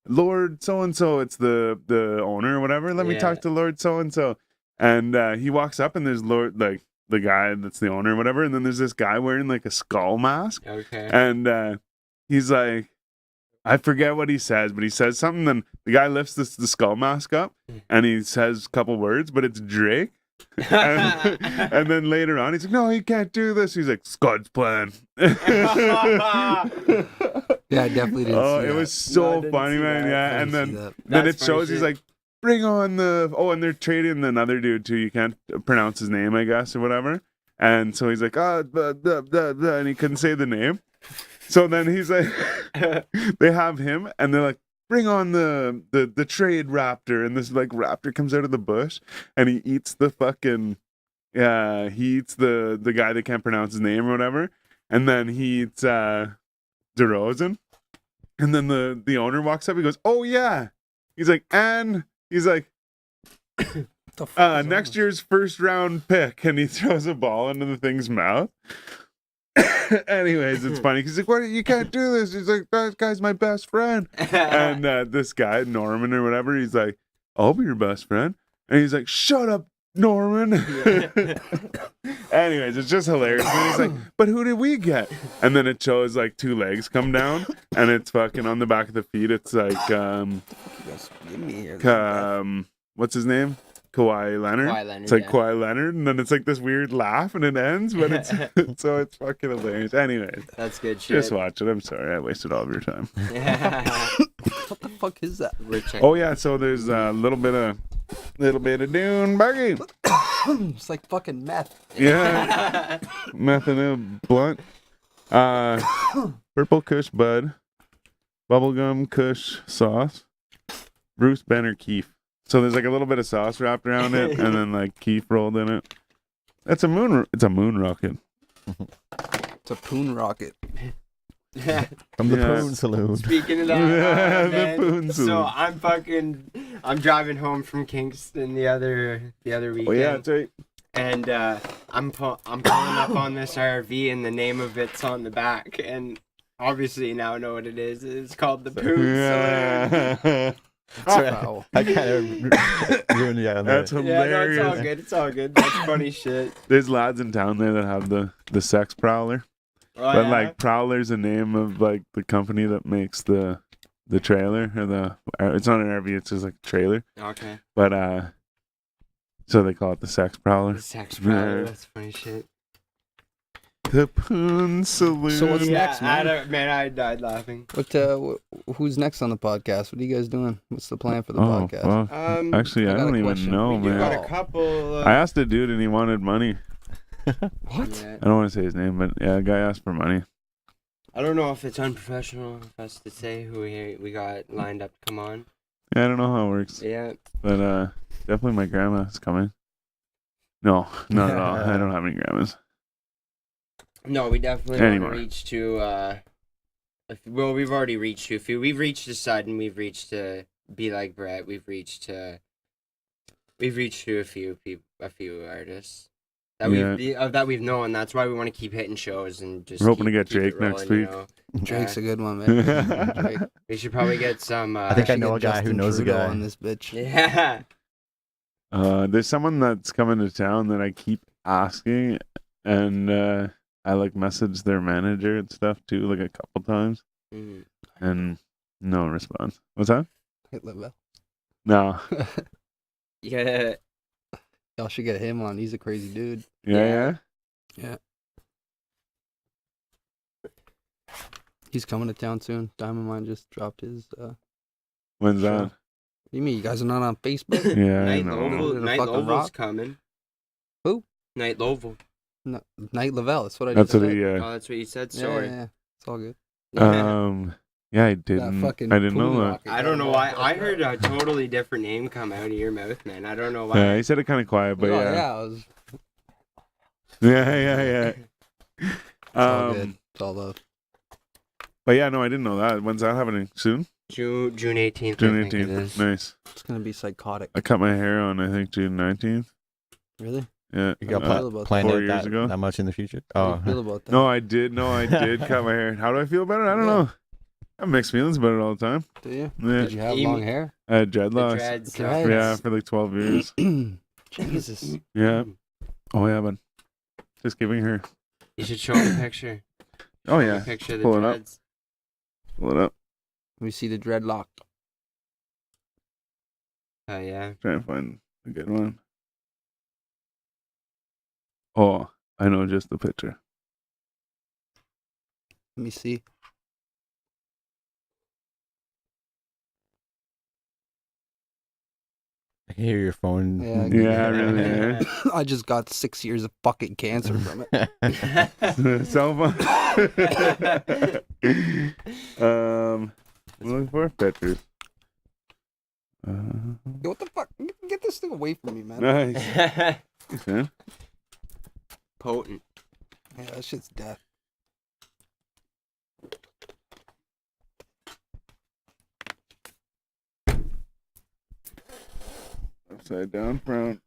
Lord so-and-so. It's the owner or whatever. Let me talk to Lord so-and-so. And he walks up and there's Lord, like the guy that's the owner or whatever. And then there's this guy wearing like a skull mask. Okay. And he's like, I forget what he says, but he says something. Then the guy lifts the skull mask up and he says a couple words, but it's Drake. And then later on, he's like, no, he can't do this. He's like, Scott's plan. Yeah, I definitely didn't see It that. was so didn't funny, see man. that. Yeah, I and didn't see then that. then it That's funny shows he's shit. like, bring on the and they're trading another dude too. You can't pronounce his name, I guess, or whatever. And so he's like, and he couldn't say the name. So then he's like, they have him, and they're like, bring on the trade raptor, and this like raptor comes out of the bush, and he eats the fucking, he eats the guy that can't pronounce his name or whatever, and then he eats DeRozan, and then the owner walks up, he goes, oh yeah, he's like, and he's like, The fuck is next wrong year's first round pick, and he throws a ball into the thing's mouth. Anyways, it's funny because he's like, "What? You can't do this." He's like, "That guy's my best friend." And this guy Norman or whatever, he's like, "I'll be your best friend," and he's like, "Shut up, Norman." Anyways, it's just hilarious. And he's like, "But who did we get?" And then it shows like two legs come down, and it's fucking on the back of the feet. It's like with? You guys give me here. what's his name? Kawhi Leonard. Kawhi Leonard, It's like yeah. Kawhi Leonard, and then it's like this weird laugh, and it ends, but it's so it's fucking hilarious. Anyways, That's good shit. just watch it. I'm sorry, I wasted all of your time. What the fuck is that? We're checking. Oh yeah, so there's a little bit of Dune Buggy. It's like fucking meth. Yeah, meth in a blunt. Purple Kush Bud, bubblegum Kush sauce, Bruce Benner Keef. So there's like a little bit of sauce wrapped around it, and then like Keef rolled in it. It's a moon rocket. It's a poon rocket. From the Yeah. Poon Saloon. Speaking of that, The man, Poon so Saloon. I'm driving home from Kingston the other weekend. Oh yeah, that's right. And I'm pulling up on this RV, and the name of it's on the back, and obviously now I know what it is. It's called the Poon Saloon. Yeah. Sorry, Wow. I kind of ruined you on That's that. Yeah, no, it's all hilarious. good. It's all good. That's funny shit. There's lads in town there that have the sex prowler. Oh, But yeah? like Prowler's the name of like the company that makes the trailer or it's not an RV, it's just like a trailer. Okay. But so they call it the sex prowler. The sex prowler. Yeah. That's funny shit. The Poon Saloon. So what's next, man? I died laughing. What? Who's next on the podcast? What are you guys doing? What's the plan for the Oh, podcast? fuck. Actually, I I got a don't even question. know, we man. got Oh. a couple. I asked a dude and he wanted money. What? Yeah. I don't want to say his name, but yeah, a guy asked for money. I don't know if it's unprofessional of us to say who we got lined up to come on. Yeah, I don't know how it works, Yeah. but definitely my grandma's coming. No, not at all. I don't have any grandmas. No, we definitely Anymore. want to reach to. We've already reached to a few. We've reached to Sutton. We've reached to Be Like Brett. We've reached to a few people, a few artists that we've known. That's why we want to keep hitting shows and just. We're hoping to keep get Jake it next rolling, week. You know? Drake's a good one, man. Drake. We should probably get some. I think I Should know get a guy who Justin knows a Trudeau guy. on this bitch. Yeah. There's someone that's coming to town that I keep asking, and I like message their manager and stuff too, like a couple times, Mm. and no response. What's that? Hit level. No. Yeah. Y'all should get him on. He's a crazy dude. Yeah. He's coming to town soon. Diamond Mine just dropped his. What When's Sure. that? do you mean? You guys are not on Facebook? Yeah, I Night know. Lowell. Did a Night fucking Lowell's rock? coming. Who? Night Lowell. No, Night Lavelle. That's what I That's just what said. he. Oh, that's what you said. Yeah, Sorry. yeah, it's all good. Yeah, I didn't. fucking I didn't know pool that. rocket I don't got know him why. all I fucked heard up. a totally different name come out of your mouth, man. I don't know why. Yeah, he said it kind of quiet, but Oh, yeah. I was. Yeah. It's all good. It's all love. But yeah, no, I didn't know that. When's that happening? Soon? June 18th. June I think it 18th. is. Nice. It's gonna be psychotic. I cut my hair on, I think, June 19th. Really? Yeah. You got How do you feel about planned 4 out years that, ago. that much in the future? How do Oh, you feel about that? No, I did. Cut my hair. How do I feel about it? I don't Yeah. know. I have mixed feelings about it all the time. Do you? Yeah. Did you have Amy- long hair? I had The dreadlocks. dreads. Dreads. Yeah, for like 12 years. Jesus. Yeah. Oh yeah, but just giving her. You should show me a picture. Oh A yeah. picture of the Pull it up. dreads. Pull it up. Let me see the dreadlock. Oh yeah. Try and find a good one. Oh, I know just the picture. Let me see. I can hear your phone. Yeah, I can Yeah, hear really. it. eh? I just got 6 years of fucking cancer from it. Cell phone. I'm looking for pictures. Yo, what the fuck? Get this thing away from me, man. Nice. Thanks, man. Potent. Yeah, that shit's death. Upside down front.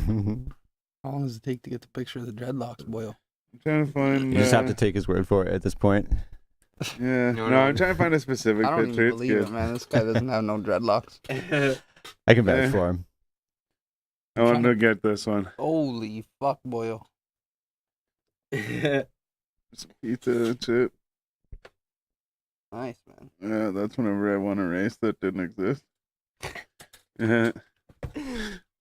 How long does it take to get the picture of the dreadlocks, boyo? I'm trying to find. You just have to take his word for it at this point. Yeah. No, No, no. I'm trying to find a specific I don't picture. even It's believe good. it, man. This guy doesn't have no dreadlocks. I can vouch Eh. for him. I wanted to get this one. Holy fuck, boyo. Some pizza and shit. Nice, man. Yeah, that's whenever I won a race that didn't exist. Yeah.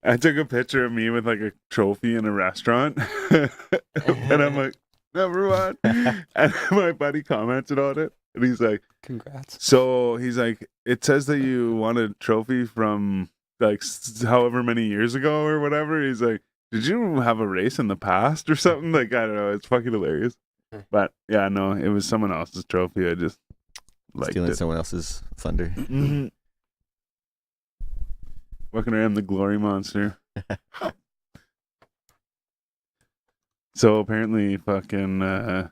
I took a picture of me with like a trophy in a restaurant. And I'm like, number one. And my buddy commented on it. And he's like, Congrats. so he's like, it says that you won a trophy from like however many years ago or whatever. He's like, did you have a race in the past or something? Like, I don't know. It's fucking hilarious. But yeah, no, it was someone else's trophy. I just liked Stealing it. someone else's thunder. Mhm. Walking around the glory monster. So apparently, fucking, yeah.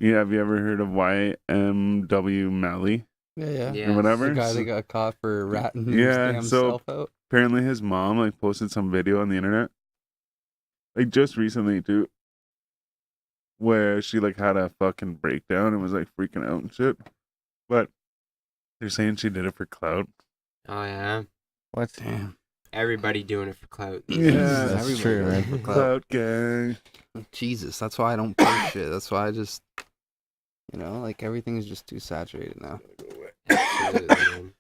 Have you ever heard of YMW Malley Yeah. Yeah. or whatever? The guy So that got caught for ratting his Yeah, damn so- self out. apparently, his mom like posted some video on the internet, like just recently too, where she like had a fucking breakdown and was like freaking out and shit. But they're saying she did it for clout. Oh yeah. What? Damn. Everybody doing it for clout. Yeah, that's Everybody true, does man. it for clout. Clout gang. Jesus, that's why I don't post shit. That's why I just, like everything's just too saturated now. Absolutely,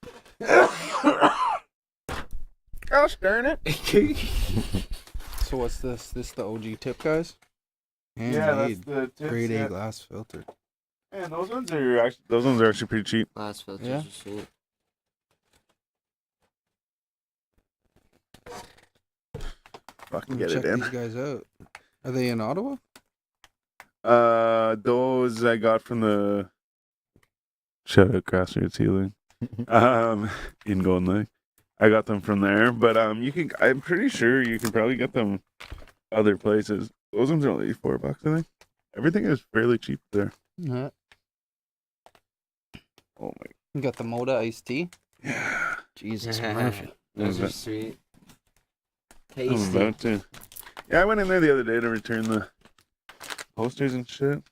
Gosh darn it. man. So what's this? This the OG tip, guys? Yeah, that's Handmade. the tips. Grade A Yeah. glass filter. Man, those ones are actually pretty cheap. Last filters Yeah. are sweet. Fucking Let me get check it in. these guys out. Are they in Ottawa? Those I got from the shout out Grassroots Healing. In Golden Lake. I got them from there, but I'm pretty sure you can probably get them other places. Those ones are only $4, I think. Everything is fairly cheap there. Yeah. Oh my You got the Moda iced tea. yeah. Jesus Murphy. Those are Okay. sweet. I'm Tasty. about to. Yeah, I went in there the other day to return the posters and shit.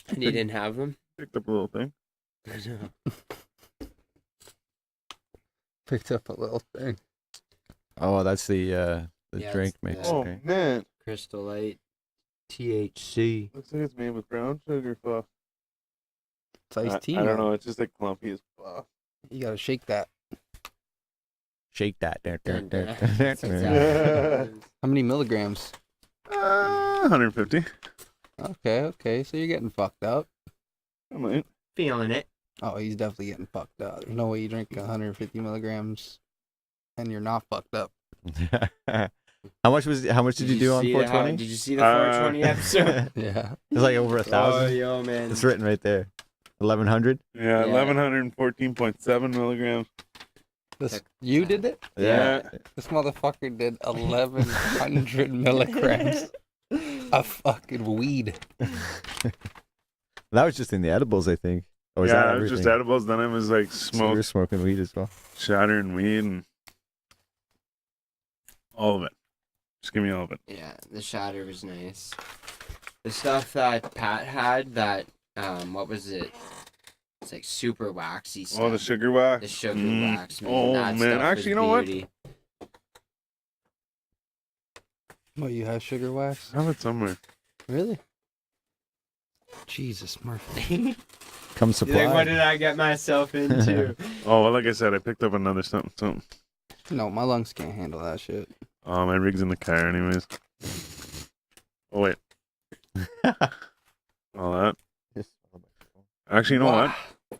And you didn't have them? Picked up a little thing. Picked up a little thing. Oh, that's the Yeah, drink it's mix. the- Oh right? man. Crystal Light. THC. Looks like it's made with brown sugar fuck. It's iced tea. I don't man. know, it's just like clumpy as fuck. You gotta shake that. Shake that. Dun, dun. How many milligrams? 150. Okay. So you're getting fucked up. I might. Feeling it. Oh, he's definitely getting fucked up. There's no way you drink 150 milligrams and you're not fucked up. How much did you do on see 420? Did you see the 420 episode? Yeah. It's like over 1,000. Oh, yo, man. It's written right there. 1,100. Yeah, Yeah. 1114.7 milligrams. You did it? Yeah. This motherfucker did 1,100 milligrams of fucking weed. That was just in the edibles, I think. Or was Yeah, that it was just everything? edibles. Then I was like So you were smoking weed as well. shattering weed, and All of it. Just give me all of it. Yeah, the shatter was nice. The stuff that Pat had, that what was it? It's like super waxy stuff. Oh, the sugar wax. The sugar wax. Man, Oh, that man. stuff Actually, was you know what? beauty. What, you have sugar wax? I have it somewhere. Really? Jesus, Murphy. Come supply. Like, what did I get myself into? Oh, well, like I said, I picked up another something. No, my lungs can't handle that shit. Oh, my rig's in the car anyways. Oh, wait. All that. Actually, you know Wow. what?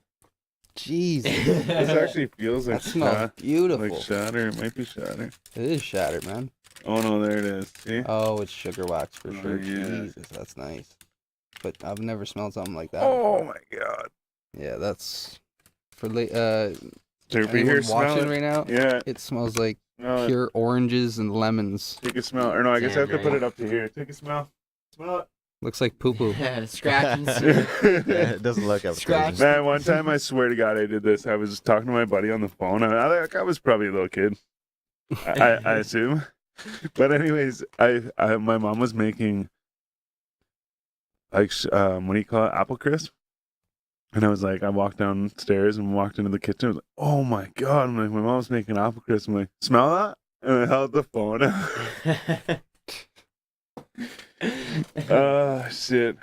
Jesus. This actually feels like That smells beautiful. like shatter. It might be shatter. It is shattered, man. Oh, no, there it is. See? Oh, it's sugar wax for Oh, sure. yeah. Jesus, that's nice. But I've never smelled something like that. Oh, before. my God. Yeah, that's for late. Derpy, Anyone here, smell watching it. right now? Yeah. It smells like Smell it. pure oranges and lemons. Take a smell. Or no, I guess I have to Damn put right. it up to here. Take a smell. Smell Looks like poo poo. Scratch and see. it. Yeah, it doesn't look appetizing. Scratch. Man, one time I swear to God I did this. I was talking to my buddy on the phone. I was probably a little kid, I assume. But anyways, my mom was making like what do you call it, apple crisp, and I was like, I walked downstairs and walked into the kitchen. I was like, oh my God! I'm like, my mom's making apple crisp. I'm like, smell that? And I held the phone out. Oh shit!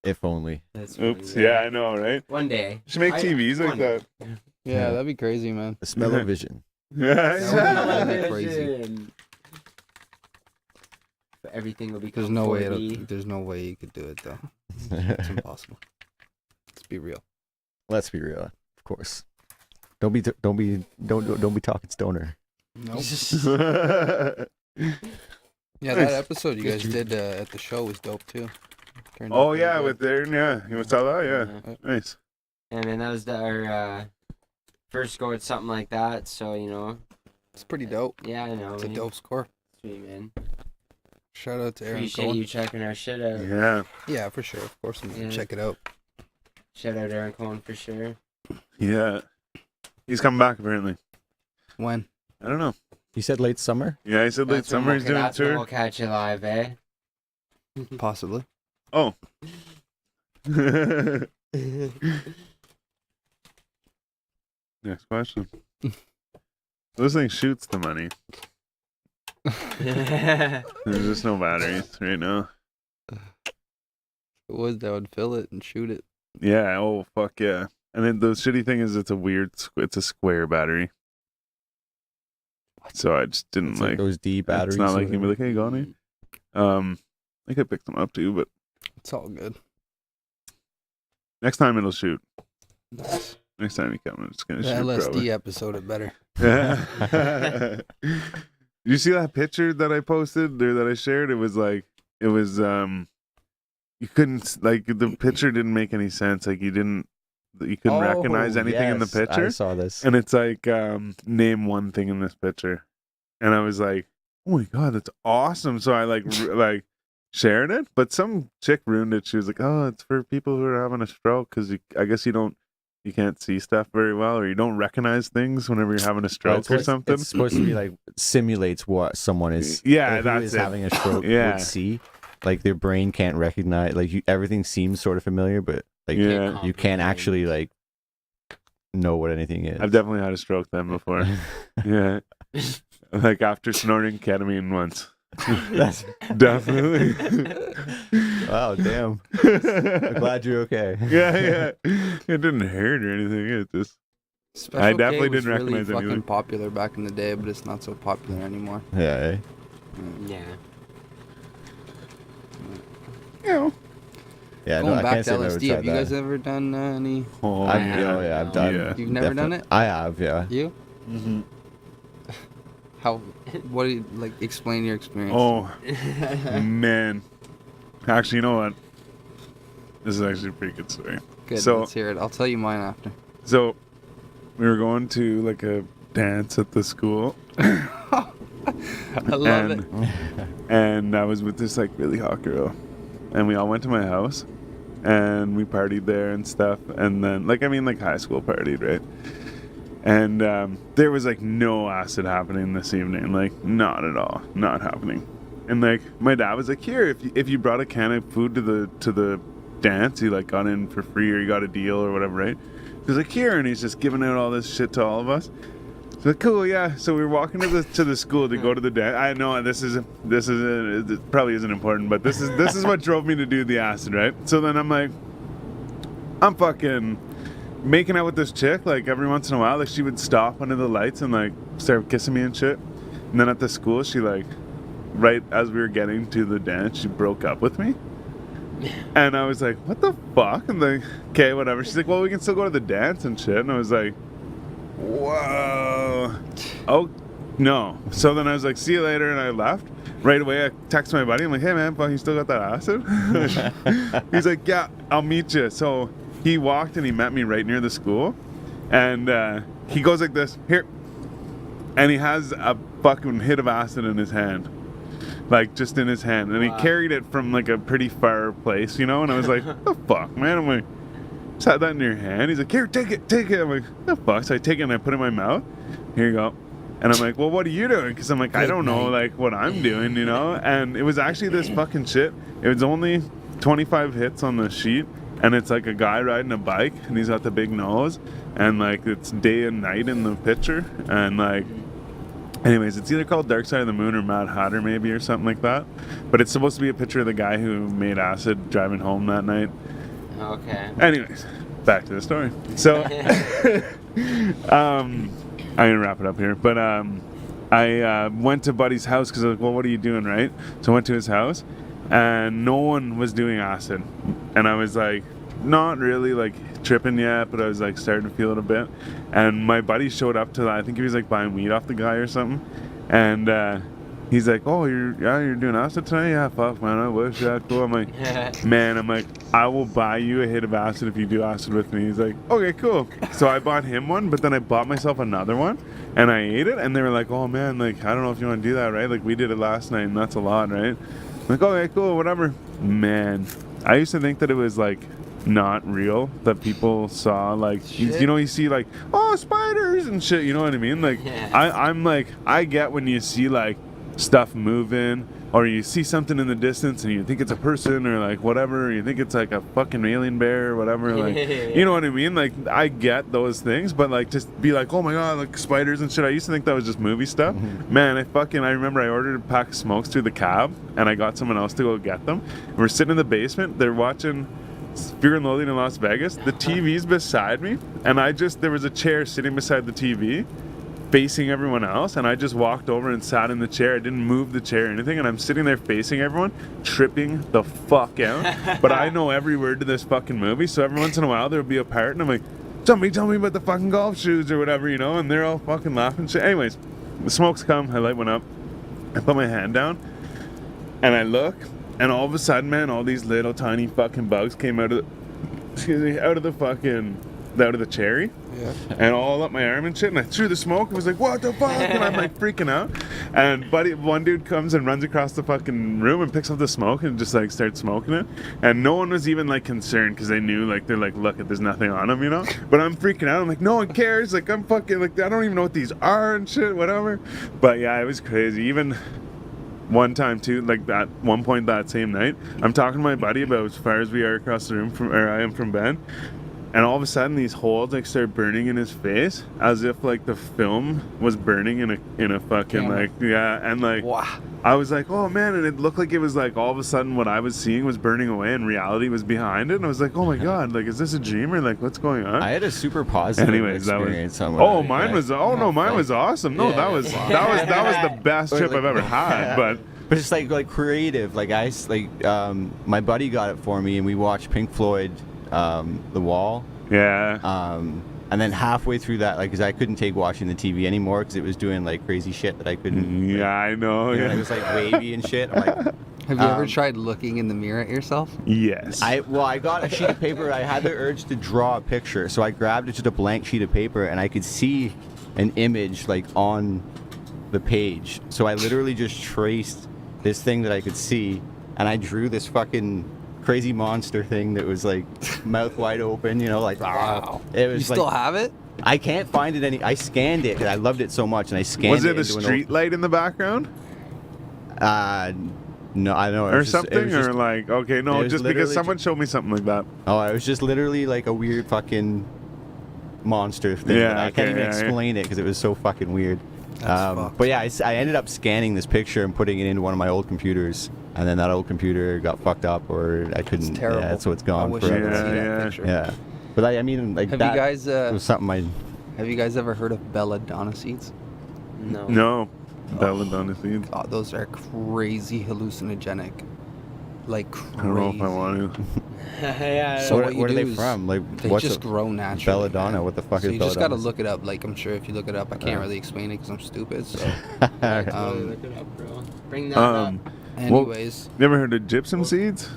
If only. That's Oops. funny, Yeah, I know, right? One day. Should make I- TVs like one that. Yeah, Yeah. that'd be crazy, man. The smell of vision. Yeah. That'd be crazy. But everything will be. There's no way. There's no way you could do it though. It's impossible. Let's be real. Let's be real, of course. Don't be talking stoner. Nope. Nice. Yeah, that episode you guys did at the show was dope too. Turned out Oh pretty yeah, good. with there, yeah. You saw that? Yeah. Nice. And then that was our first go at something like that. So It's pretty dope. yeah, I know. It's a man. dope score. Sweet, man. Shout out to Aaron Appreciate Cohen. you checking our shit out. Yeah. Yeah, for sure. Of course, I'm gonna Yeah. check it out. Shout out Aaron Cohen for sure. Yeah. He's coming back apparently. When? I don't know. You said late summer? Yeah, he said late That's when summer he's doing a that's when tour. we'll catch you live, eh? Possibly. Oh. Next question. This thing shoots the money. There's just no batteries right now. If it was, that would fill it and shoot it. Yeah. Oh fuck yeah. And then the shitty thing is, it's a square battery. So I just didn't It's like those D batteries. It's not or like you'd be whatever. like, hey, got any? I could pick them up too, but It's all good. next time it'll shoot. Nice. Next time you come, it's gonna The shoot. LSD Probably. episode it better. Yeah. You see that picture that I posted or that I shared? It was you couldn't, like, the picture didn't make any sense. Like you couldn't recognize anything in the Oh, yes, picture. I saw this. And it's like, name one thing in this picture. And I was like, oh my God, that's awesome. So I like shared it, but some chick ruined it. She was like, oh, it's for people who are having a stroke. Cause I guess you can't see stuff very well, or you don't recognize things whenever you're having a stroke or something. It's supposed to be like simulates what someone is. Yeah, who that's is it. having a stroke Yeah. would see. Like their brain can't recognize. Like everything seems sort of familiar, but like Yeah. you can't actually like know what anything is. I've definitely had a stroke then before. Yeah. Like after snorting ketamine once. That's Definitely. wow, damn. I'm glad you're okay. Yeah. It didn't hurt or anything. It just. Special I definitely K was didn't really recognize fucking anything. popular back in the day, but it's not so popular anymore. Yeah. Eh? Yeah. Yeah. Yeah. Going No, I back can't to say I've never LSD, tried have you that. guys ever done any? Oh, I've yeah. done. Yeah. You've never done it? I have. Yeah. You? Mm-hmm. How? What do you like? Explain your experience. Oh, man. Actually, you know what? This is actually a pretty good story. Good. so- Let's hear it. I'll tell you mine after. So, we were going to like a dance at the school. I love it. And I was with this like really hot girl, and we all went to my house, and we partied there and stuff. And then like high school partied, right? And there was like no acid happening this evening, like not at all, not happening. And like my dad was like, here, if you brought a can of food to the dance, you like got in for free or you got a deal or whatever, right? He's like, here, and he's just giving out all this shit to all of us. So cool, yeah. So we were walking to the school to go to the dance. I know it probably isn't important, but this is what drove me to do the acid, right? So then I'm fucking making out with this chick, like every once in a while, like she would stop under the lights and like start kissing me and shit. And then at the school, she like, right as we were getting to the dance, she broke up with me. And I was like, what the fuck? And like, okay, whatever. She's like, well, we can still go to the dance and shit. And I was like, whoa. Oh, no. So then I was like, see you later. And I left. Right away, I texted my buddy. I'm like, hey, man, fuck, you still got that acid? He's like, yeah, I'll meet you. So he walked and he met me right near the school. And he goes like this, here. And he has a fucking hit of acid in his hand. Like, just in his hand. And he carried it from, like, a pretty far place, you know? And I was like, what the fuck, man? I'm like, just had that in your hand. He's like, here, take it. I'm like, what the fuck? So I take it and I put it in my mouth. Here you go. And I'm like, well, what are you doing? Because I'm like, I don't know, like, what I'm doing, you know? And it was actually this fucking shit. It was only 25 hits on the sheet. And it's, like, a guy riding a bike. And he's got the big nose. And, like, it's day and night in the picture. And, like... Anyways, it's either called Dark Side of the Moon or Mad Hatter maybe or something like that. But it's supposed to be a picture of the guy who made acid driving home that night. Okay. Anyways, back to the story. So, I'm going to wrap it up here. But I went to Buddy's house because I was like, well, what are you doing, right? So I went to his house and no one was doing acid. And I was like, not really like tripping yet, but I was like starting to feel it a bit. And my buddy showed up to that. I think he was like buying weed off the guy or something. And he's like, oh, you're doing acid tonight? Yeah, fuck, man, I wish. Yeah, cool. I'm like, man, I will buy you a hit of acid if you do acid with me. He's like, okay, cool. So I bought him one, but then I bought myself another one and I ate it. And they were like, oh man, like, I don't know if you want to do that, right? Like, we did it last night and that's a lot, right? I'm like, okay, cool, whatever. Man, I used to think that it was like not real, that people saw like you know, you see like, oh, spiders and shit, you know what I mean? Like, I'm like, I get when you see like stuff moving or you see something in the distance and you think it's a person or like whatever, or you think it's like a fucking alien bear or whatever, like you know what I mean? Like, I get those things, but like just be like, oh my god, like spiders and shit, I used to think that was just movie stuff. Man, I remember I ordered a pack of smokes through the cab and I got someone else to go get them. And we're sitting in the basement, they're watching Fear and Loathing in Las Vegas. The TV's beside me, and there was a chair sitting beside the TV facing everyone else, and I just walked over and sat in the chair. I didn't move the chair or anything, and I'm sitting there facing everyone, tripping the fuck out. But I know every word to this fucking movie, so every once in a while there'll be a part, and I'm like, somebody tell me about the fucking golf shoes or whatever, you know, and they're all fucking laughing shit. Anyways, the smokes come, I light one up, I put my hand down, and I look, and all of a sudden, man, all these little tiny fucking bugs came out of the cherry. Yeah. And all up my arm and shit. And I threw the smoke and was like, what the fuck? And I'm like freaking out. And one dude comes and runs across the fucking room and picks up the smoke and just like starts smoking it. And no one was even like concerned because they knew, like, they're like, look, there's nothing on him, you know? But I'm freaking out. I'm like, no one cares. Like, I'm fucking, like, I don't even know what these are and shit, whatever. But yeah, it was crazy. Even one time too, like that one point that same night, I'm talking to my buddy about as far as we are across the room from, or I am from Ben, and all of a sudden these holes like start burning in his face as if like the film was burning in a fucking like, yeah, and like, wow. I was like, oh man, and it looked like it was like all of a sudden what I was seeing was burning away and reality was behind it, and I was like, oh my god, like, is this a dream or like what's going on? I had a super positive experience. Mine was awesome. No, that was the best trip I've ever had. But it's like creative. Like my buddy got it for me, and we watched Pink Floyd, The Wall. Yeah. And then halfway through that, like, because I couldn't take watching the TV anymore because it was doing like crazy shit that I couldn't. Yeah, like, I know. Yeah. It was like wavy and shit. I'm like, have you ever tried looking in the mirror at yourself? Yes. I got a sheet of paper. I had the urge to draw a picture, so I grabbed just a blank sheet of paper, and I could see an image like on the page. So I literally just traced this thing that I could see, and I drew this fucking crazy monster thing that was like mouth wide open, you know, like, wow. It was. You still have it? I can't find it any. I scanned it 'cause I loved it so much, and I scanned Was it. it a into an street light in the background No, I don't know. or something, or like okay, no, it was just because literally someone showed me something like that. Oh, it was just literally like a weird fucking monster thing. Yeah, that I can't okay, even yeah, explain it because it was so fucking weird. That's fucked. But yeah, I ended up scanning this picture and putting it into one of my old computers, and then that old computer got fucked up, or I couldn't. terrible. Yeah, so it's I gone wish I forever. could see that Yeah. picture. Yeah, but I mean, like Have that you guys was something I. have you guys ever heard of belladonna seeds? No. No, belladonna seeds. God, those are crazy hallucinogenic. Like crazy. I don't know if I want to. Yeah. So what what you what are do they is from? Like, They what's just a grow naturally. belladonna? man. What the fuck So is you just gotta belladonna? look it up. Like I'm sure if you look it up, I can't really explain it because I'm stupid. So, um, Look it up, bro. Bring that up. anyways, You ever heard of gypsum seeds?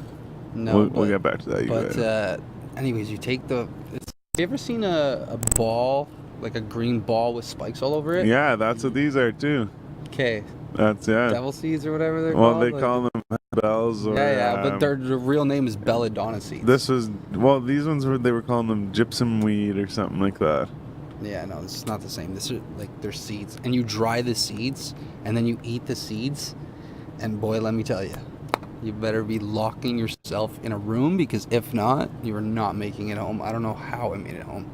no. We'll get back to that. You But guys. anyways, you take the. Have you ever seen a ball, like a green ball with spikes all over it? Yeah, that's what these are too. Okay. That's yeah. Devil seeds or whatever they're Well, called. they like- call them bells. Or, Yeah, but their real name is belladonna seeds. This was these ones they were calling them gypsum weed or something like that. Yeah, no, this is not the same. This is like they're seeds, and you dry the seeds, and then you eat the seeds. And boy, let me tell you, you better be locking yourself in a room because if not, you are not making it home. I don't know how I made it home.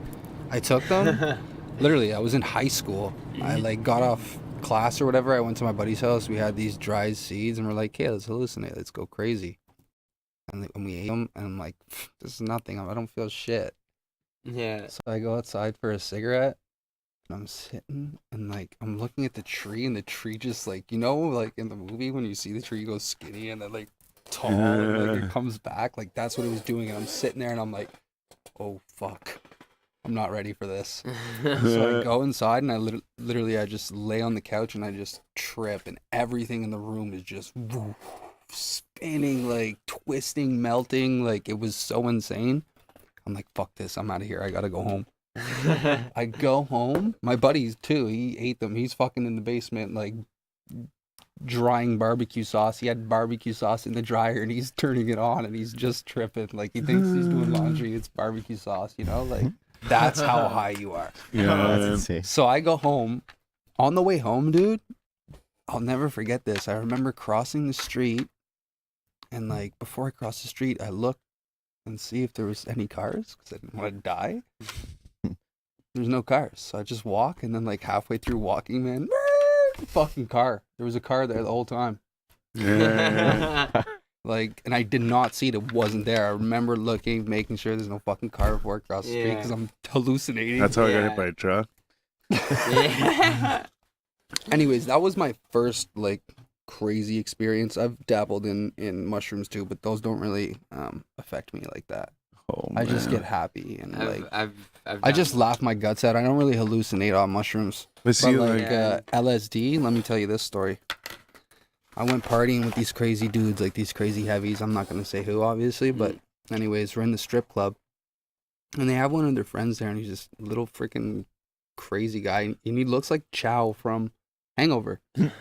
I took them. Literally, I was in high school. I like got off class or whatever. I went to my buddy's house. We had these dried seeds, and we're like, "Hey, let's hallucinate. Let's go crazy." And we ate them, and I'm like, "This is nothing. I don't feel shit." Yeah. So I go outside for a cigarette, and I'm sitting, and like I'm looking at the tree, and the tree just like like in the movie when you see the tree go skinny and then like tall, and like it comes back. Like that's what it was doing, and I'm sitting there, and I'm like, "Oh fuck, I'm not ready for this." So I go inside, and I literally I just lay on the couch, and I just trip, and everything in the room is just spinning, like twisting, melting. Like it was so insane. I'm like, fuck this, I'm out of here. I gotta go home. I go home. My buddies too. He ate them. He's fucking in the basement, like drying barbecue sauce. He had barbecue sauce in the dryer, and he's turning it on, and he's just tripping. Like he thinks he's doing laundry. It's barbecue sauce, Like that's how high you are. Yeah, That's man. insane. So I go home. On the way home, dude, I'll never forget this. I remember crossing the street, and like before I crossed the street, I looked and see if there was any cars because I didn't want to die. There's no cars, so I just walk, and then like halfway through walking, man, fucking car. There was a car there the whole time. Yeah. Like, and I did not see it. It wasn't there. I remember looking, making sure there's no fucking car before I cross the street Yeah. because I'm hallucinating. That's how I got Yeah. hit by a truck. Yeah. Anyways, that was my first like crazy experience. I've dabbled in mushrooms too, but those don't really affect me like that. Oh, I just man. get happy and like I've I just laugh my guts out. I don't really hallucinate on mushrooms. But see, But like, like Yeah. LSD, let me tell you this story. I went partying with these crazy dudes, like these crazy heavies. I'm not gonna say who, obviously, but anyways, we're in the strip club, and they have one of their friends there, and he's this little freaking crazy guy, and he looks like Chow from Hangover. And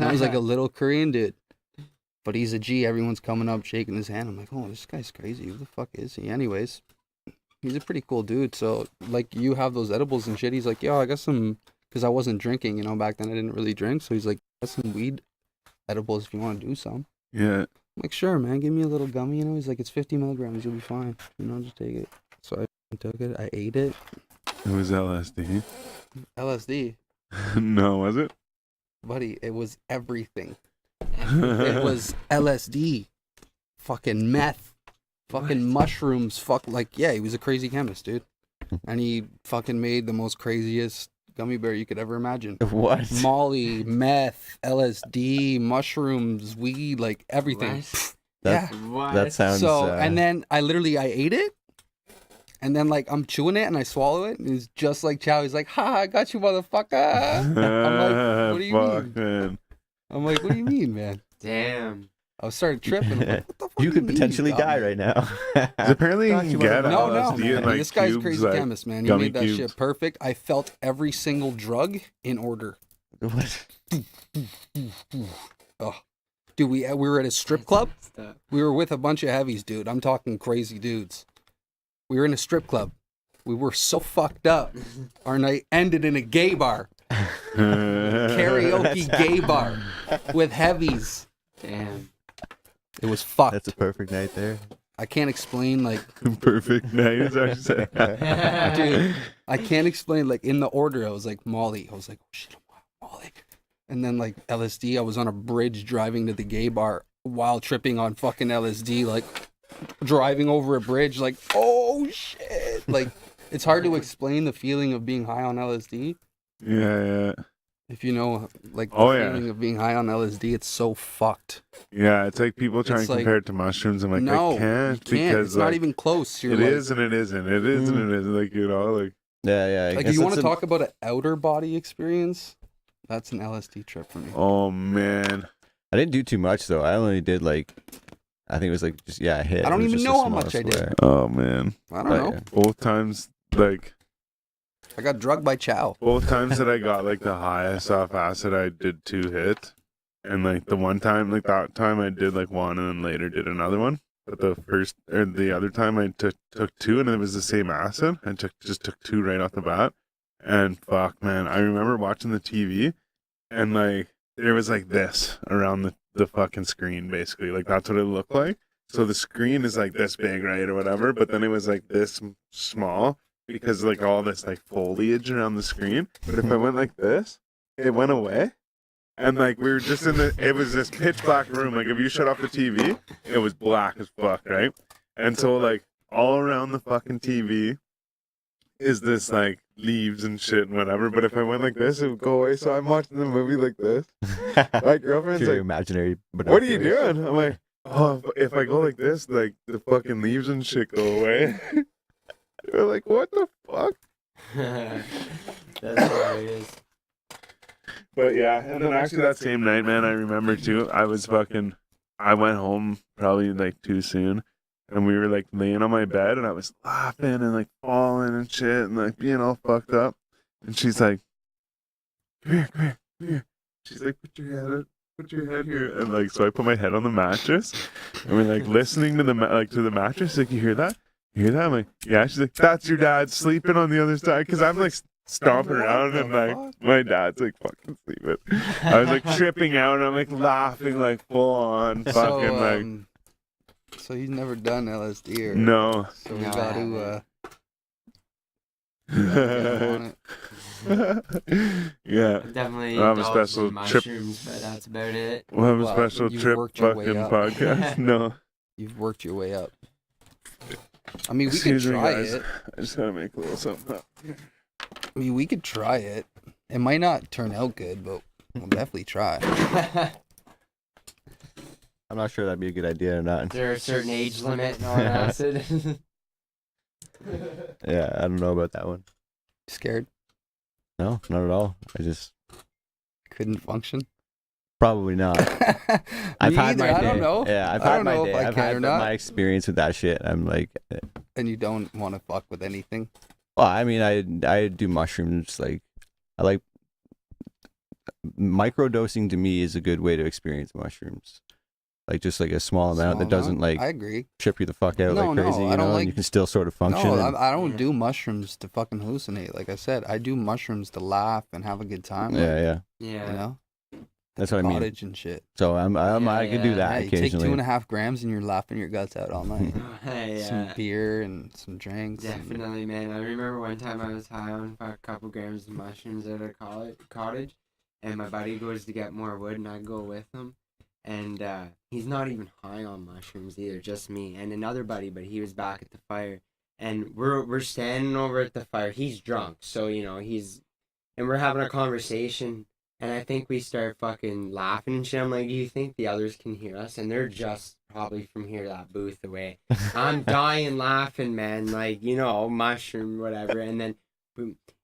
I was like a little Korean dude, but he's a G. Everyone's coming up, shaking his hand. I'm like, oh, this guy's crazy. Who the fuck is he? Anyways, he's a pretty cool dude. So like, you have those edibles and shit. He's like, yo, I got some, because I wasn't drinking, back then I didn't really drink. So he's like, I got some weed edibles if you want to do some. yeah. I'm like, sure, man, give me a little gummy. He's like, it's 50 milligrams. You'll be fine. Just take it. So I took it. I ate it. It was LSD. LSD, No, was it? buddy. It was everything. It was LSD, fucking meth, fucking mushrooms, he was a crazy chemist, dude. And he fucking made the most craziest gummy bear you could ever imagine. What? Molly, meth, LSD, mushrooms, weed, like everything. What? That, Yeah. What? that sounds. So, and then I ate it. And then like I'm chewing it and I swallow it and it's just like Chow. He's like, "Ha, I got you, motherfucker." I'm like, "What do you Fuck, mean?" man. I'm like, "What do you mean, man?" Damn. I started tripping. I'm like, what the fuck you do could mean, potentially got die me? right now. Apparently you Got can you, get motherfucker. No, LSD man. in like This guy's cubes, crazy like, chemist, man. He gummy made that cubes. shit perfect. I felt every single drug in order. What? Oh, dude, we were at a strip club. Stuff. We were with a bunch of heavies, dude. I'm talking crazy dudes. We were in a strip club. We were so fucked up. Our night ended in a gay bar. Karaoke gay bar with heavies. Damn. It was fucked. That's a perfect night there. I can't explain, like, Perfect night, is what you said. dude, I can't explain, like, in the order, I was like, Molly. I was like, oh shit, Molly. And then, like, LSD, I was on a bridge driving to the gay bar while tripping on fucking LSD, like, driving over a bridge, like, oh shit. Like, it's hard to explain the feeling of being high on LSD. Yeah. If you know, like, the Oh, yeah. feeling of being high on LSD, it's so fucked. Yeah, it's like people try and It's like- compare it to mushrooms. I'm like, No, I can't you can't. because It's like, not even close. You're it like, is and it isn't. It is and it isn't. Like, you know, like, Yeah. I like, guess you want to it's talk about an outer body experience? That's an LSD trip for me. oh man. I didn't do too much though. I only did like, I think it was like just a hit. I don't It was even just a know how small much I did. square. Oh man. I don't But, know. yeah. Both times, like, I got drugged by Chow. both times that I got like the highest off acid, I did 2 hits. And like the one time, like that time I did like one and then later did another one. But the other time I took 2 and it was the same acid. I just took 2 right off the bat. And fuck, man, I remember watching the TV and like there was like this around the fucking screen basically. Like that's what it looked like. So the screen is like this big, right, or whatever. But then it was like this small because like all this like foliage around the screen. But if I went like this, it went away. And like we were just it was this pitch black room. Like if you shut off the TV, it was black as fuck, right? And so like all around the fucking TV is this like leaves and shit and whatever. But if I went like this, it would go away. So I'm watching the movie like this. My girlfriend's Your like, imaginary. "What are you doing?" I'm like, "Oh, if I go like this, like the fucking leaves and shit go away." They're like, "What the fuck?" That's hilarious. But yeah, and then actually that same night, man, I remember too. I went home probably like too soon, and we were like laying on my bed, and I was laughing and like falling and shit, and like being all fucked up. And she's like, "Come here." She's like, put your head here," and like so I put my head on the mattress, and we're like listening to the mattress. Like, you hear that? You hear that? I'm like, yeah. She's like, "That's your dad sleeping on the other side," because I'm like stomping around and like my dad's like fucking sleeping. I was like tripping out and I'm like laughing like full on fucking So he's never done LSD or no. So we No, I got haven't. to get him on it. Yeah. Definitely We'll have a indulged special in trip. mushrooms, but that's about it. We'll have a Well, special you've trip worked your way fucking up. podcast. No. You've worked your way up. I mean, we Excuse could me, try guys. it. I just gotta make a little something up. I mean, we could try it. It might not turn out good, but we'll definitely try. I'm not sure that'd be a good idea or Is not. there a certain age limit on acid? Yeah, I don't know about that one. Scared? No, not at all. I just Couldn't function? probably not. I've Me had either, my day. I don't know. Yeah, I've I had don't my know day. if I I've can had or not. my experience with that shit. I'm like, And you don't want to fuck with anything? well, I mean, I do mushrooms. Like, I like microdosing. To me, is a good way to experience mushrooms. Like just like a small amount that Small doesn't amount? like I agree. trip you the fuck out No, like no, crazy. I You don't know, like- and you can still sort of function. No, and- I don't Yeah. do mushrooms to fucking hallucinate. Like I said, I do mushrooms to laugh and have a good time. like, yeah. Yeah. You know? That's what I mean. Cottage and shit. So I could do Yeah. that Yeah, you take occasionally. 2.5 grams and you're laughing your guts out all night. Some Yeah. beer and some drinks. and- Definitely, man. I remember one time I was high on a couple grams of mushrooms at a cottage, and my buddy goes to get more wood, and I go with him. And he's not even high on mushrooms either, just me and another buddy, but he was back at the fire. And we're standing over at the fire. He's drunk, so you know and we're having a conversation. And I think we start fucking laughing and shit. I'm like, do you think the others can hear us? And they're just probably from here, that booth away. I'm dying laughing, man. Like, you know, mushroom, whatever. And then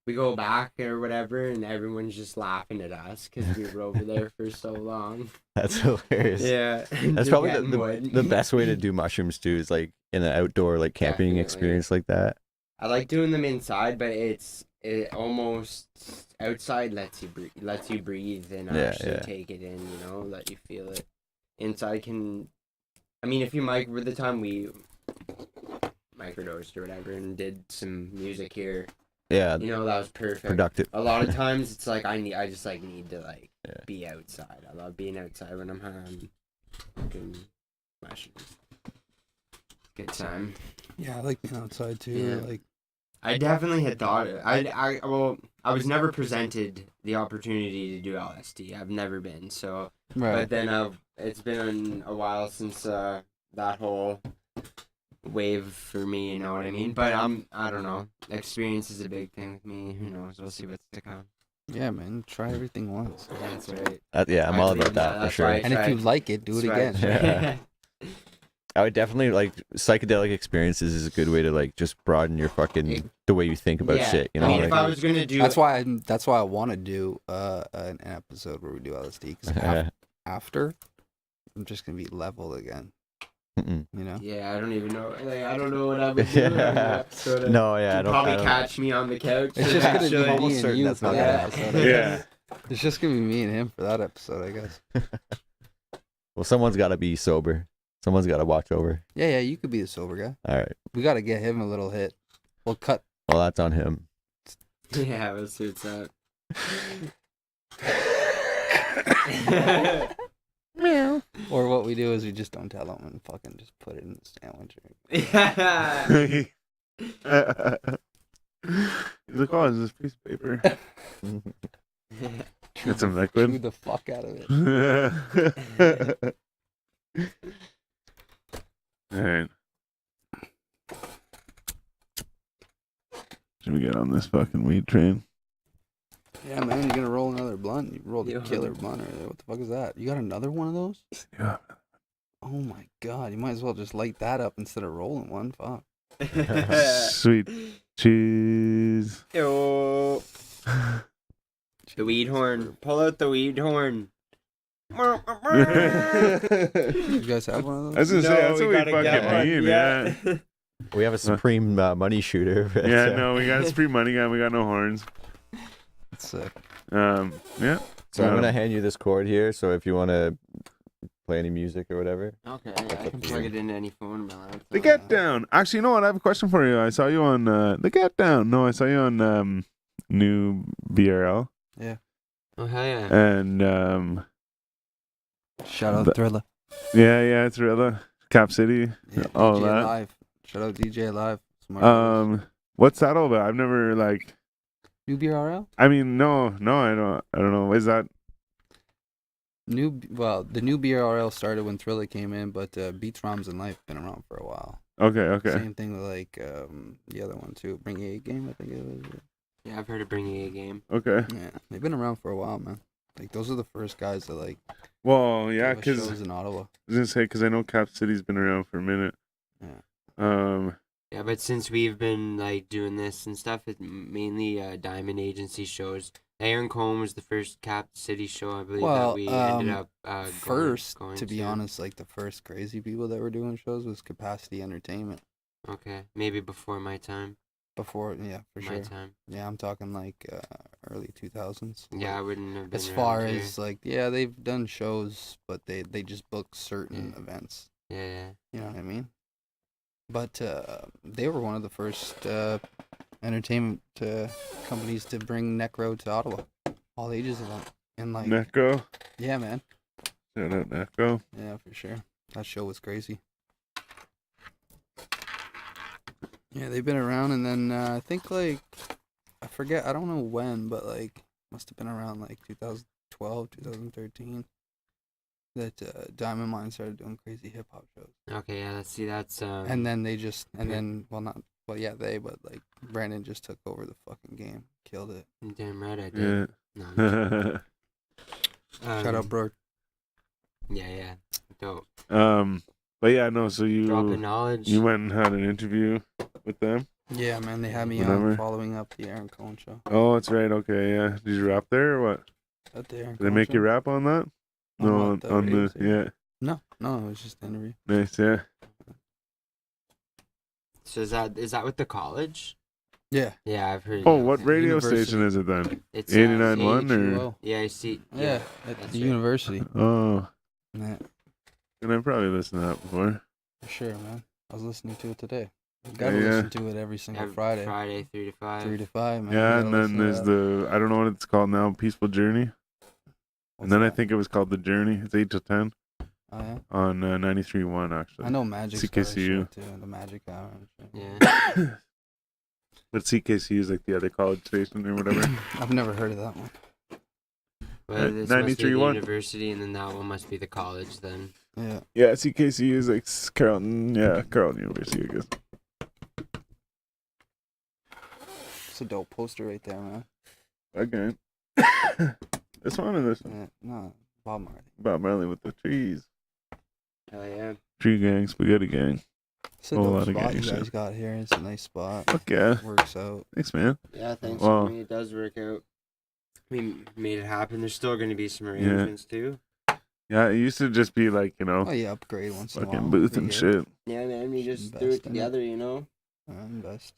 we go back or whatever, and everyone's just laughing at us because we were over there for so long. That's hilarious. Yeah. That's Just probably getting wood. the best way to do mushrooms too, is like in an outdoor like camping Definitely. experience like that. I like doing them inside, but it almost outside lets you breathe and Yeah, actually yeah. take it in, you know, let you feel it. Inside can, I mean, if you mic, the time my microdosed or whatever and did some music here, Yeah, you know, that was perfect. productive. A lot of times it's like I just like need to like Yeah. be outside. I love being outside when I'm high on fucking mushrooms. Good time. Yeah, I like being outside too. Yeah. Like, I definitely had thought it. I was never presented the opportunity to do LSD. I've never been. So, right. but then it's been a while since that whole wave for me. You know what I mean? But I don't know. Experience is a big thing with me. Who knows? We'll see what's to come. Yeah, man. Try everything once. That's right. Yeah, I'm I all believe about that for that's sure. why I And if you tried. like it, do it That's again. right. Yeah. I would definitely like psychedelic experiences is a good way to like just broaden your fucking the way you think about Yeah. shit. You know, I mean, like, if I was gonna do, That's why I want to do an episode where we do LSD, because after I'm just gonna be level again. mm-mm. You know. yeah, I don't even know. Like, I don't know what I would do. Yeah. Sort of. No, yeah, I You'd don't. probably I don't catch me on the couch. It's just gonna actually. be almost me and certain you that's for not that gonna episode. Yeah. It's just gonna be me and him for that episode, I guess. Well, someone's got to be sober. Someone's got to watch over. Yeah, you could be the sober guy. All right. We got to get him a little hit. We'll cut. Well, that's on him. Yeah, we'll see what's up. Meow. Or what we do is we just don't tell him and fucking just put it in the sandwich. He's like, oh, is this piece of paper? Get some Chew liquid. the fuck out of it. All right. Should we get on this fucking weed train? Yeah, man, you're gonna roll another blunt. You rolled a Yeah. killer blunt earlier. What the fuck is that? You got another one of those? Yeah. Oh my god, you might as well just light that up instead of rolling one. Fuck. Sweet cheese. Yo. The weed horn. Pull out the weed horn. You guys have one of I was those? gonna say, that's we what we gotta get fucking one, need, yeah. We have a supreme money shooter. but, Yeah, no, we got a free money gun. We got no horns. That's sick. Yeah. So I'm gonna hand you this cord here. So if you want to play any music or whatever. Okay, I can plug it into any phone in my laptop. The Get Down. Actually, you know what? I have a question for you. I saw you on The Get Down. No, I saw you on new BRL. Oh, hell yeah. And Shout out But- Thriller. yeah, it's Rilla, CapCity, Yeah, all DJ that. Live. Shout out DJ Live. Smart What's that all about? I've never like. New BRL? I mean, no, I don't know. Is that? The new BRL started when Thriller came in, but Beats, Roms, and Life been around for a while. Okay. Same thing with like the other one too, Bring A Game, I think it was. Yeah, I've heard of bringing a game. Okay. Yeah, they've been around for a while, man. Like those are the first guys that like Well, yeah, gave us because I shows in Ottawa. was gonna say because I know CapCity's been around for a minute. Yeah. Yeah, but since we've been like doing this and stuff, it's mainly Diamond Agency shows. Aaron Cohn was the first Cap City show, I believe, Well, that we ended up First, going to be honest, like the first crazy people that were doing shows was CapCity Entertainment. Okay, maybe before my time. Before, yeah, for My sure. time. Yeah, I'm talking like early 2000s. Yeah, I wouldn't have been As around far here. as like, yeah, they've done shows, but they just book certain events. Yeah. You know what I mean? But they were one of the first entertainment companies to bring Necro to Ottawa. All ages of them. And like, Necro. yeah, man. Shout out Necro. Yeah, for sure. That show was crazy. Yeah, they've been around, and then I think like I forget, I don't know when, but like must have been around like 2012, 2013 that Diamond Mine started doing crazy hip hop shows. Okay, yeah, that's And then they just but like Brandon just took over the fucking game, killed it. damn right I Yeah. did. No, Shout out, bro. Yeah. Dope. But yeah, no. So Dropping knowledge. you went and had an interview with them. Yeah, man, they had me Whatever. on following up the Aaron Cohn show. Oh, that's right. Okay, yeah. Did you rap there or what? At the Aaron Did they Cohn make show? you rap on that? On No, what, the on radio the station? yeah. No, it was just an interview. Nice, yeah. So is that with the college? Yeah. Yeah, I've heard. Oh, yeah, what okay. radio University. station is it then? It's 89.1 or? AHUO. Yeah, I see. Yeah, at that's the right. university. Oh, Yeah, and I've probably listened to that before. for sure, man. I was listening to it today. Gotta Yeah. listen to it every single Friday. Friday, 3 to 5. 3 to 5, man. Yeah, You and gotta then listen to there's that. the I don't know what it's called now, Peaceful Journey. What's And then I that? think it was called The Journey. It's 8 to 10 Oh, yeah? on 93.1 actually. I know Magic's got a CKCU. show too, the Magic Hour and shit. Yeah. But CKC is like the other college station or whatever. I've never heard of that one. Well, this must be the 93.1. university, and then that one must be the college then. Yeah. Yeah, CKC is like Carleton. Yeah, Carleton University, I guess. It's a dope poster right there, man. Okay. This one or this one? Yeah, no, Bob Marley. Bob Marley with the trees. Hell yeah. Tree gang, spaghetti gang. It's a Whole dope lot of spot gang you guys shit. got here. It's a nice spot. Fuck yeah. Works out. Thanks, man. Yeah, thanks Wow. for me. It does work out. We made it happen. There's still going to be some arrangements too. Yeah, it used to just be like, you know, Oh, yeah, upgrade once in a while. fucking booth Be and good. shit. Yeah, man. We just Invest do it in it. together, you know? Best.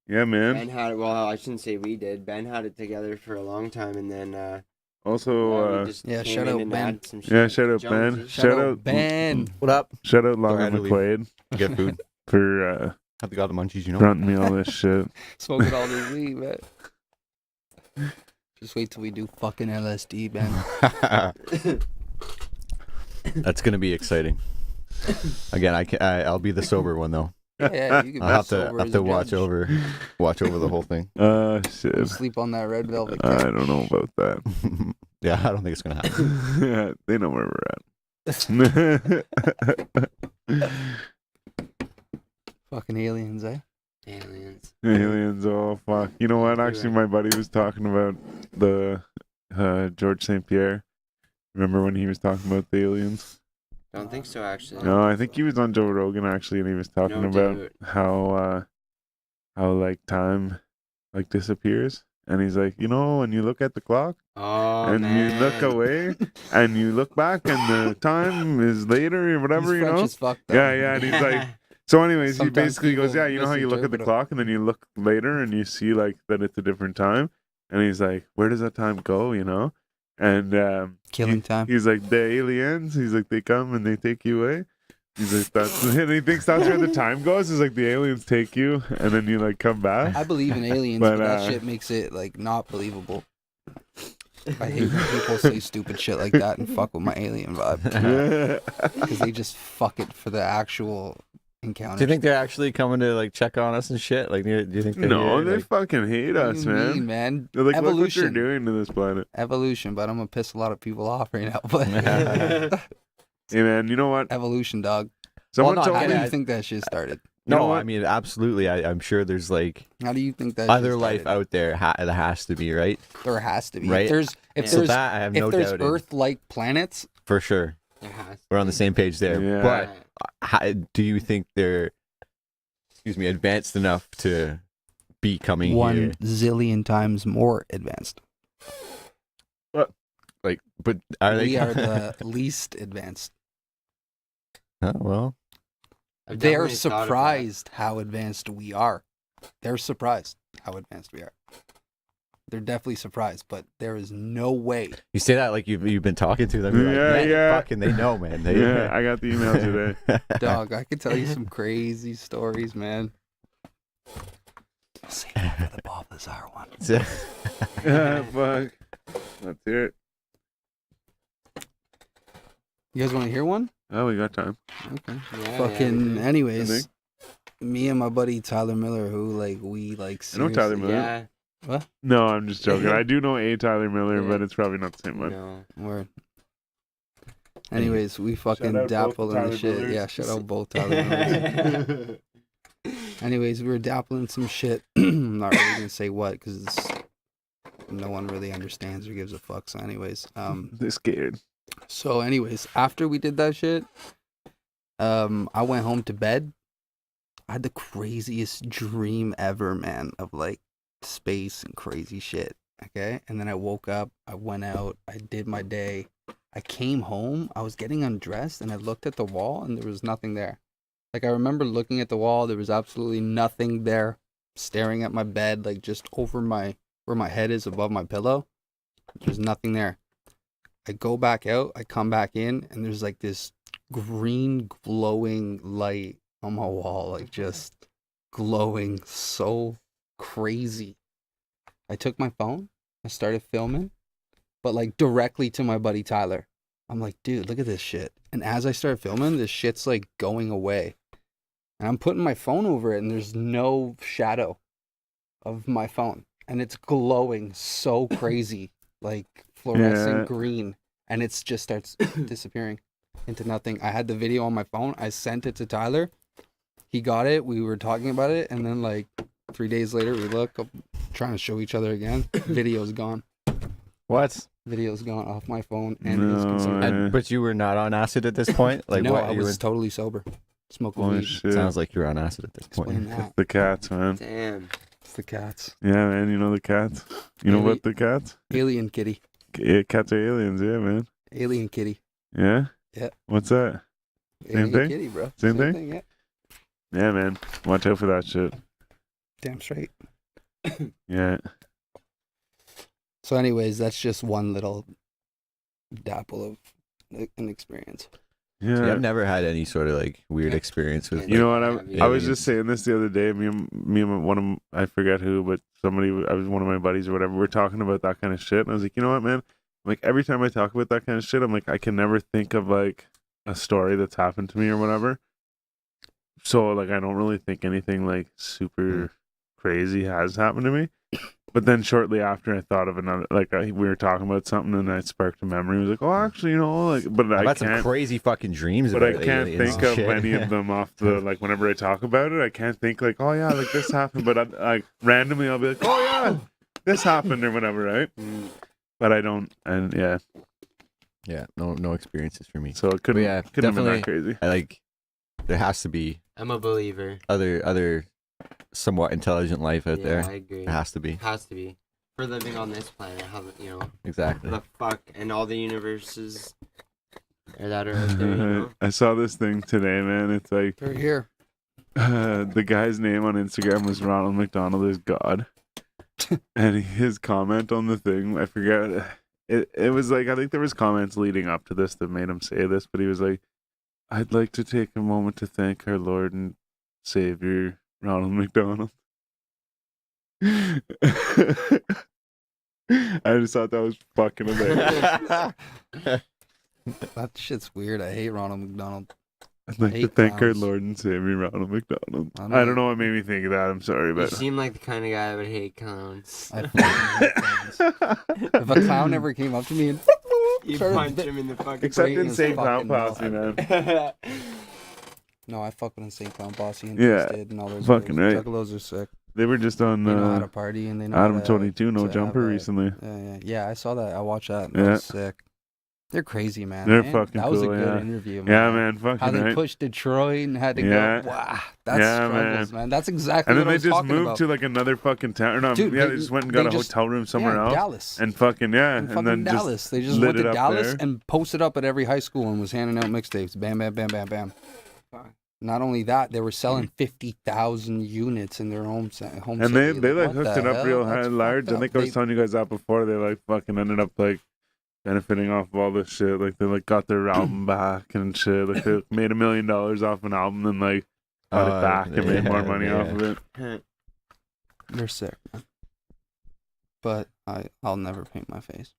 Yeah, man. Ben had it. Well, I shouldn't say we did. Ben had it together for a long time, and then Also, we just Yeah, came shout in out and Ben. added some shit. yeah, shout out Jonesy. Ben. Shout out Ben. What up? Shout out Sorry, I Longer had to leave. McQuaid Get food. for Have got the munchies, you know. fronting me all this shit. Smoking all this weed, man. Just wait till we do fucking LSD, Ben. That's gonna be exciting. Again, I'll be the sober one though. Yeah, you can I'll be have to sober as have to a watch judge. over the whole thing. Shit. Go sleep on that red velvet I couch. don't know about that. Yeah, I don't think it's gonna happen. Yeah, they know where we're at. Fucking aliens, eh? Aliens. Aliens, oh fuck. You know what? Actually, my buddy was talking about the George St. Pierre. Remember when he was talking about the aliens? Don't think so, actually. No, I think he was on Joe Rogan actually, and he was talking No, about dude. how like time like disappears, and he's like, you know, when you look at the clock Oh, and man. you look away and you look back, and the time is later or whatever, He's you French know. as fuck, though. Yeah, yeah, and he's like. So anyways, Sometimes he basically goes, people yeah, you know how you look at the misinterpret it. clock and then you look later and you see like that it's a different time, and he's like, where does that time go, you know? And Killing time. he's like, the aliens, he's like, they come and they take you away. He's like, that's, and he thinks that's where the time goes. Is like the aliens take you and then you like come back. I believe in aliens, But, but that shit makes it like not believable. I hate when people say stupid shit like that and fuck with my alien vibe because they just fuck it for the actual encounter. Do you think they're actually coming to like check on us and shit? Like, do you think? No, here, they like, fucking hate us, man. man. They're like, look what you're Evolution. doing to this planet. Evolution, but I'm gonna piss a lot of people off right now. But Hey, man, you know what? evolution, dog. Someone no, told How do me. you think that shit started? You know no, what? I mean absolutely. I'm sure there's like How do you think that other shit life started? out there. That has to be right. There has to be. Right. If So there's that I have no if there's doubt in, Earth-like planets, for sure. It has We're on the same page there. Yeah. But how, do you think they're, advanced enough to be coming one here? zillion times more advanced. Like, but are they? We are the least advanced. Oh, well, I've They're definitely thought of that. surprised how advanced we are. They're surprised how advanced we are. They're definitely surprised, but there is no way. you say that like you've been talking to them. You're like, Yeah, man, yeah. fucking, they know, man. They, Yeah, I got the email today. Dog, I could tell you some crazy stories, man. I'll save it for the Bob Lazar one. Yeah, fuck. Let's hear it. You guys want to hear one? Oh, we got time. Okay. Yeah, Fucking, yeah, anyways, I me and my buddy Tyler Miller, who we I know seriously- Tyler Miller. Yeah. No, I'm just joking. I do know a Tyler Miller, but it's probably not the same one. No. Word. Anyways, we fucking out both dapple in Tyler the shit. Millers. Yeah, shout out both Tyler Millers. Anyways, we were dappling some shit. I'm not really gonna say what because no one really understands or gives a fuck. So, anyways, They're scared. so anyways, after we did that shit, I went home to bed. I had the craziest dream ever, man, of like space and crazy shit. Okay, and then I woke up. I went out. I did my day. I came home. I was getting undressed, and I looked at the wall, and there was nothing there. Like I remember looking at the wall. There was absolutely nothing there. Staring at my bed, like just over where my head is above my pillow. There's nothing there. I go back out. I come back in, and there's like this green glowing light on my wall, like just glowing so crazy. I took my phone, I started filming, but like directly to my buddy Tyler. I'm like, dude, look at this shit. And as I start filming, this shit's like going away. And I'm putting my phone over it, and there's no shadow of my phone. And it's glowing so crazy, like fluorescent green. And it just starts disappearing into nothing. I had the video on my phone. I sent it to Tyler. He got it. We were talking about it. And then like 3 days later, we look up, trying to show each other again. Video's gone. What? Video's gone off my phone and No his computer. way. But you were not on acid at this point? Like, No, what? I You was totally sober. Smoking Holy weed. shit. Sounds like you're on acid at this point. Explain that. The cats, man. Damn. It's the cats. Yeah, man. You know the cats. You know Really? about the cats? Alien kitty. Yeah, cats are aliens. Yeah, man. Alien kitty. Yeah. Yeah. What's that? Alien thing? kitty, bro. Same thing? Yeah. Yeah, man. Watch out for that shit. Damn straight. Yeah. So anyways, that's just one little dapple of an experience. Yeah. See, I've never had any sort of like weird experience with. You know what? I was aliens. just saying this the other day. Me and one of I forget who, but somebody. I was one of my buddies or whatever. We were talking about that kind of shit, and I was like, you know what, man? Like every time I talk about that kind of shit, I'm like, I can never think of like a story that's happened to me or whatever. So like, I don't really think anything like super crazy has happened to me. But then shortly after, I thought of another. Like we were talking about something, and I sparked a memory. I was like, oh, actually, you know, like, but I've I had some can't. crazy fucking dreams But I about can't aliens think and of shit. any of them off the like. Whenever I talk about it, I can't think like, oh yeah, like this happened. But like randomly, I'll be like, oh yeah, this happened or whatever, right? But I don't, and yeah, Yeah, no experiences for me. so it couldn't, yeah, couldn't have been that definitely- crazy. I like. There has to be I'm a believer. other somewhat intelligent life out Yeah, there. I agree. It has to be. Has to be. For living on this planet, how Exactly. the fuck and all the universes that are out there, you know? I saw this thing today, man. It's like They're here. the guy's name on Instagram was Ronald McDonald is God, and his comment on the thing, I forget. It was like I think there was comments leading up to this that made him say this, but he was like, "I'd like to take a moment to thank our Lord and Savior Ronald McDonald." I just thought that was fucking hilarious. That shit's weird. I hate Ronald McDonald. I'd like to Hate thank our clowns. Lord and Savior Ronald McDonald. I I don't don't know what made me think of that. I'm sorry, You but seem like the kind of guy that would hate clowns. I fucking hate clowns. If a clown ever came up to me and You started punch bit- him in the fucking except Brain is Insane Clown fucking Posse, man. no, I fuck with Insane Clown Posse and Yeah, Twisted and all those. fucking guys. right. Juggalos are sick. They were just on They know how to party and they know Adam how to, 22 No to Jumper have a- recently. Yeah, I saw that. I watched that. And Yeah. That was sick. They're crazy, man. They're man. fucking That was cool, a good yeah. interview, man. Yeah, man, How fucking they right. pushed Detroit and had to Yeah. go. Wow, that's Yeah, struggles, man. That's exactly And what then I they was just talking moved about. to like another fucking town. Or no, Dude, yeah, they- they just went and got they a just- hotel room somewhere yeah, else. Dallas. And fucking yeah, In and fucking then Dallas. They just lit went it to up Dallas there. and posted up at every high school and was handing out mixtapes. Bam, bam, bam, bam, bam. Not only that, they were selling 50,000 units in their home And city. they like what hooked the it up hell? real That's high, large. fucked I think up. I was telling you guys that before. They like fucking ended up like benefiting off of all this shit. Like they like got their album back and shit. Like they made $1 million off an album and like got it back and made more money off of it. They're sick, man. But I'll never paint my face.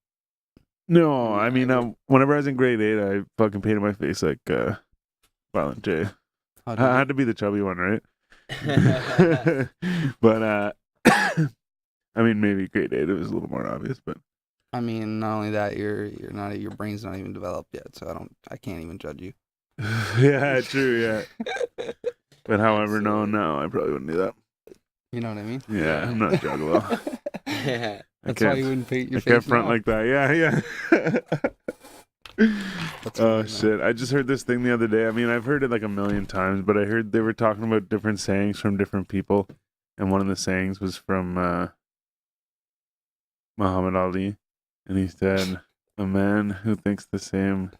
No, I mean, whenever I was in grade 8, I fucking painted my face like Violent J. How I do you- had to be the chubby one, right? But I mean, maybe grade 8 it was a little more obvious, but I mean, not only that, your brain's not even developed yet, so I can't even judge you. yeah, true, yeah. But however, no, I probably wouldn't do that. You know what I mean? Yeah, I'm not juggalo. Yeah. I That's why can't, you wouldn't paint your I face. can't front now. like that. Yeah. That's Oh funny, man. shit! I just heard this thing the other day. I mean, I've heard it like a million times, but I heard they were talking about different sayings from different people, and one of the sayings was from Muhammad Ali, and he said, "A man who thinks the same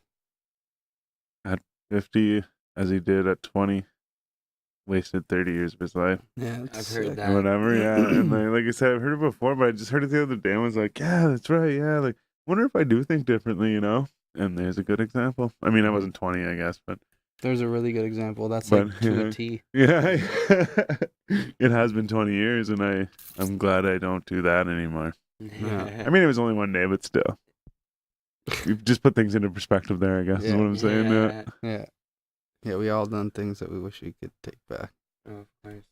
at 50 as he did at 20 wasted 30 years of his life." Yeah, I've that's heard sick. that. Or whatever, yeah. And like I said, I've heard it before, but I just heard it the other day and was like, yeah, that's right, yeah. Like, wonder if I do think differently, you know? And there's a good example. I mean, I wasn't 20, I guess, but There's a really good example. That's But, like to yeah. a T. Yeah, it has been 20 years, and I'm glad I don't do that anymore. I mean, it was only one day, but still, you just put things into perspective there. I guess is Yeah. what I'm saying. Yeah. Yeah, we all done things that we wish we could take back. Oh, of course.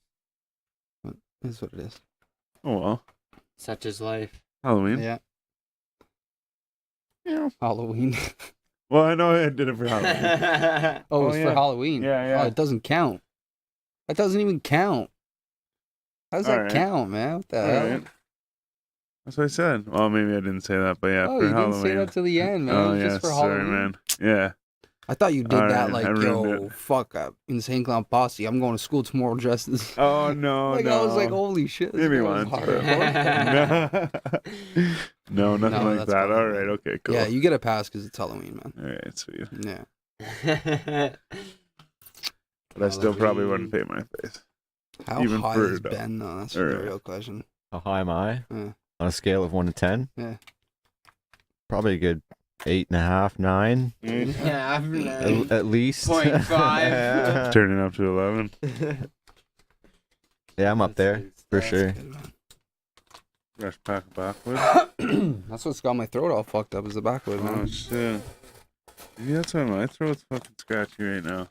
Is what it is. Oh well, Such is life. Halloween. Yeah. Yeah. Halloween. Well, I know I did it for Halloween. Oh, Oh, it's yeah. for Halloween. Yeah, yeah. Oh, it doesn't count. That doesn't even count. How does that Alright. count, man? What the All hell? right. That's what I said. Well, maybe I didn't say that, but yeah, Oh, for you Halloween. didn't say that till the end, man. Oh It was yeah, just for sorry, Halloween. man. Yeah. I thought you did All that right, like, I ruined yo, fuck up. Insane Clown Posse. I'm going to school tomorrow dressed as. Oh no, Like, no. I was like, holy shit. This Maybe guy was once, hardcore. No, nothing No, like that's that. fine, All man. right, okay, cool. Yeah, you get a pass because it's Halloween, man. All right, sweet. Yeah. But I still probably wouldn't pay my face. How Even high for is the- Ben, though? That's or- the real question. How high am I? Yeah. On a scale of 1 to 10? Yeah. Probably a good 8.5, 9. Yeah, I'm At least. 0.5. yeah. Turning up to 11. Yeah, I'm up there for sure. Good, man. Fresh pack of backwood. That's what's got my throat all fucked up is the backwood, Oh man. shit. Maybe that's why my throat's fucking scratchy right now.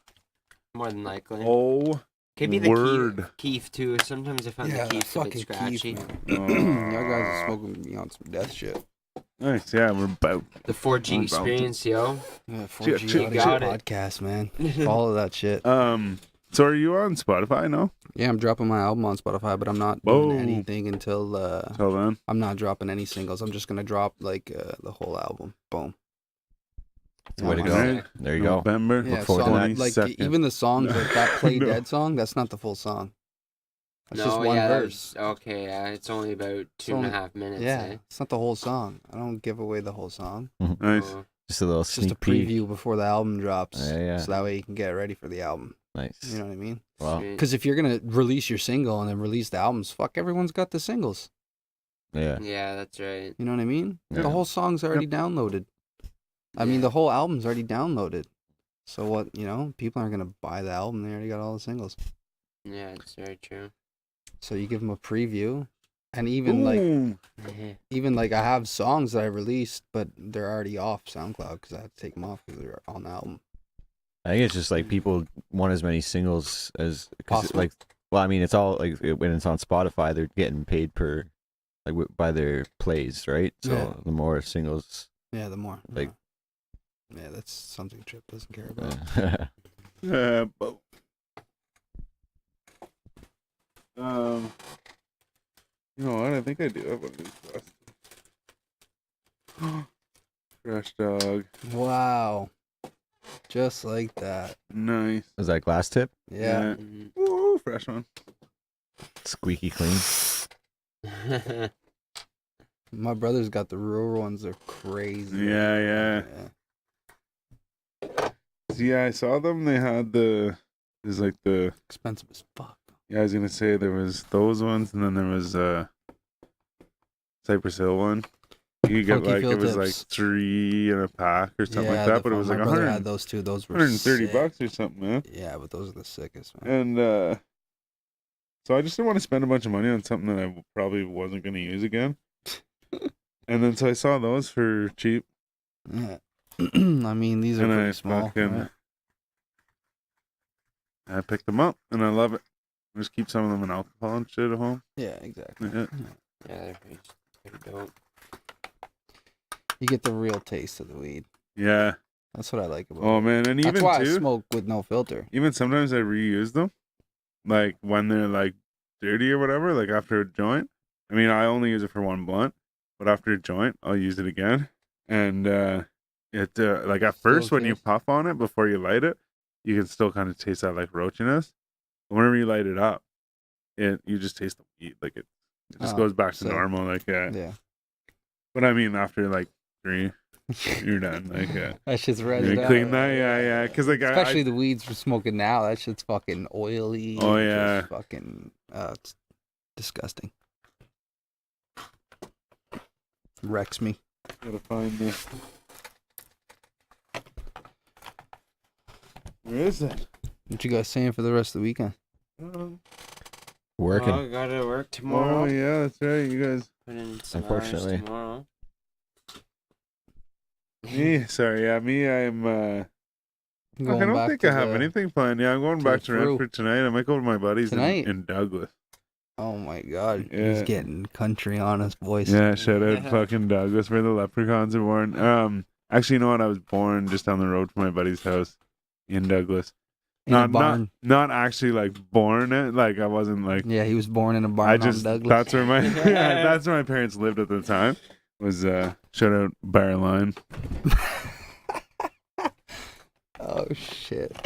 More than likely. Oh. Could be the word. Keef too. Sometimes I find Yeah, the Keef's a bit fucking scratchy. Keith, man. Y'all guys are smoking me on some death shit. Nice, yeah, we're about. The 4G experience, yo. Yeah, Shit, 4G shit, audio got it. podcast, man. Follow that shit. So are you on Spotify now? Yeah, I'm dropping my album on Spotify, but I'm not Whoa. doing anything until Till then? I'm not dropping any singles. I'm just gonna drop like the whole album. Boom. That's the way to Yeah, go. Alright. There you go. November. Yeah, Look forward to song, that. like 22nd. even the songs like that Play No. Dead song, that's not the full song. That's just No, one yeah, verse. okay, yeah, it's only about two and a half minutes. Yeah, Eh? it's not the whole song. I don't give away the whole song. Nice. Oh, Just a little It's just sneak a peek. preview before the album drops. Yeah. So that way you can get ready for the album. Nice. You know what I mean? Wow. sweet. Because if you're gonna release your single and then release the albums, fuck, everyone's got the singles. Yeah. Yeah, that's right. You know what I mean? Yeah. The whole song's already downloaded. I mean, Yeah. the whole album's already downloaded. So what? You know, people aren't gonna buy the album. They already got all the singles. Yeah, it's very true. So you give them a preview, and even like Ooh. I have songs that I released, but they're already off SoundCloud because I had to take them off because they're on the album. I think it's just like people want as many singles as Possible. like. Well, I mean, it's all like when it's on Spotify, they're getting paid per like by their plays, right? So Yeah. the more singles, Yeah, the more Like- yeah, that's something Trip doesn't care about. But, you know what? I think I do have one of these last. Fresh dog. Wow, just like that. Nice. Is that glass tip? Yeah. Mhm. Ooh, fresh one. Squeaky clean. My brother's got the real ones. They're crazy. Yeah. Yeah, I saw them. They had there's like the, Expensive as fuck. yeah, I was gonna say there was those ones, and then there was Cypress Hill one. You could get Funky like, Field it was Tips. like 3 in a pack or something like that, but it was my like brother 100, had those two. Those were 130 sick. bucks or something, man. Yeah, but those are the sickest, man. And so I just didn't want to spend a bunch of money on something that I probably wasn't going to use again. And then so I saw those for cheap, Yeah. I mean, these are and pretty I small. fucking right? I picked them up, and I love it. I just keep some of them in alcohol and shit at home. Yeah, exactly. Yeah. Yeah, they're pretty dope. You get the real taste of the weed. Yeah. That's what I like about Oh it. man, and That's even why I too, smoke with no filter. even sometimes I reuse them, like when they're like dirty or whatever, like after a joint. I mean, I only use it for one blunt, but after a joint, I'll use it again. And it like at Still first when you taste- puff on it before you light it, you can still kind of taste that like roachiness. But whenever you light it up, you just taste the weed, like it just Oh, goes back to so- normal, like Yeah. But I mean, after like 3, you're done, like That shit's you resin. clean that, yeah, because like Especially the weeds we're smoking now. That shit's fucking oily. Oh, and yeah. just fucking. It's disgusting. Wrecks me. Gotta find this. Where is it? What you guys saying for the rest of the weekend? Working. Oh, I gotta work tomorrow. Oh yeah, that's right. You guys. Put in some Unfortunately. hours tomorrow. Me, sorry. Yeah, me. I'm. I Going don't back think to I have the- anything planned. Yeah, I'm going to back the to Fru. Renfrew tonight. I might go to my buddies Tonight? in Douglas. Oh my God, Yeah. he's getting country on us, boys. Yeah, shout out fucking Douglas where the leprechauns are born. Actually, you know what? I was born just down the road from my buddy's house in Douglas. In a barn. Not actually like born it. Like I wasn't like. Yeah, he was born in a barn I on just Douglas. that's where my yeah, that's where my parents lived at the time. Was shout out Barline. Oh shit.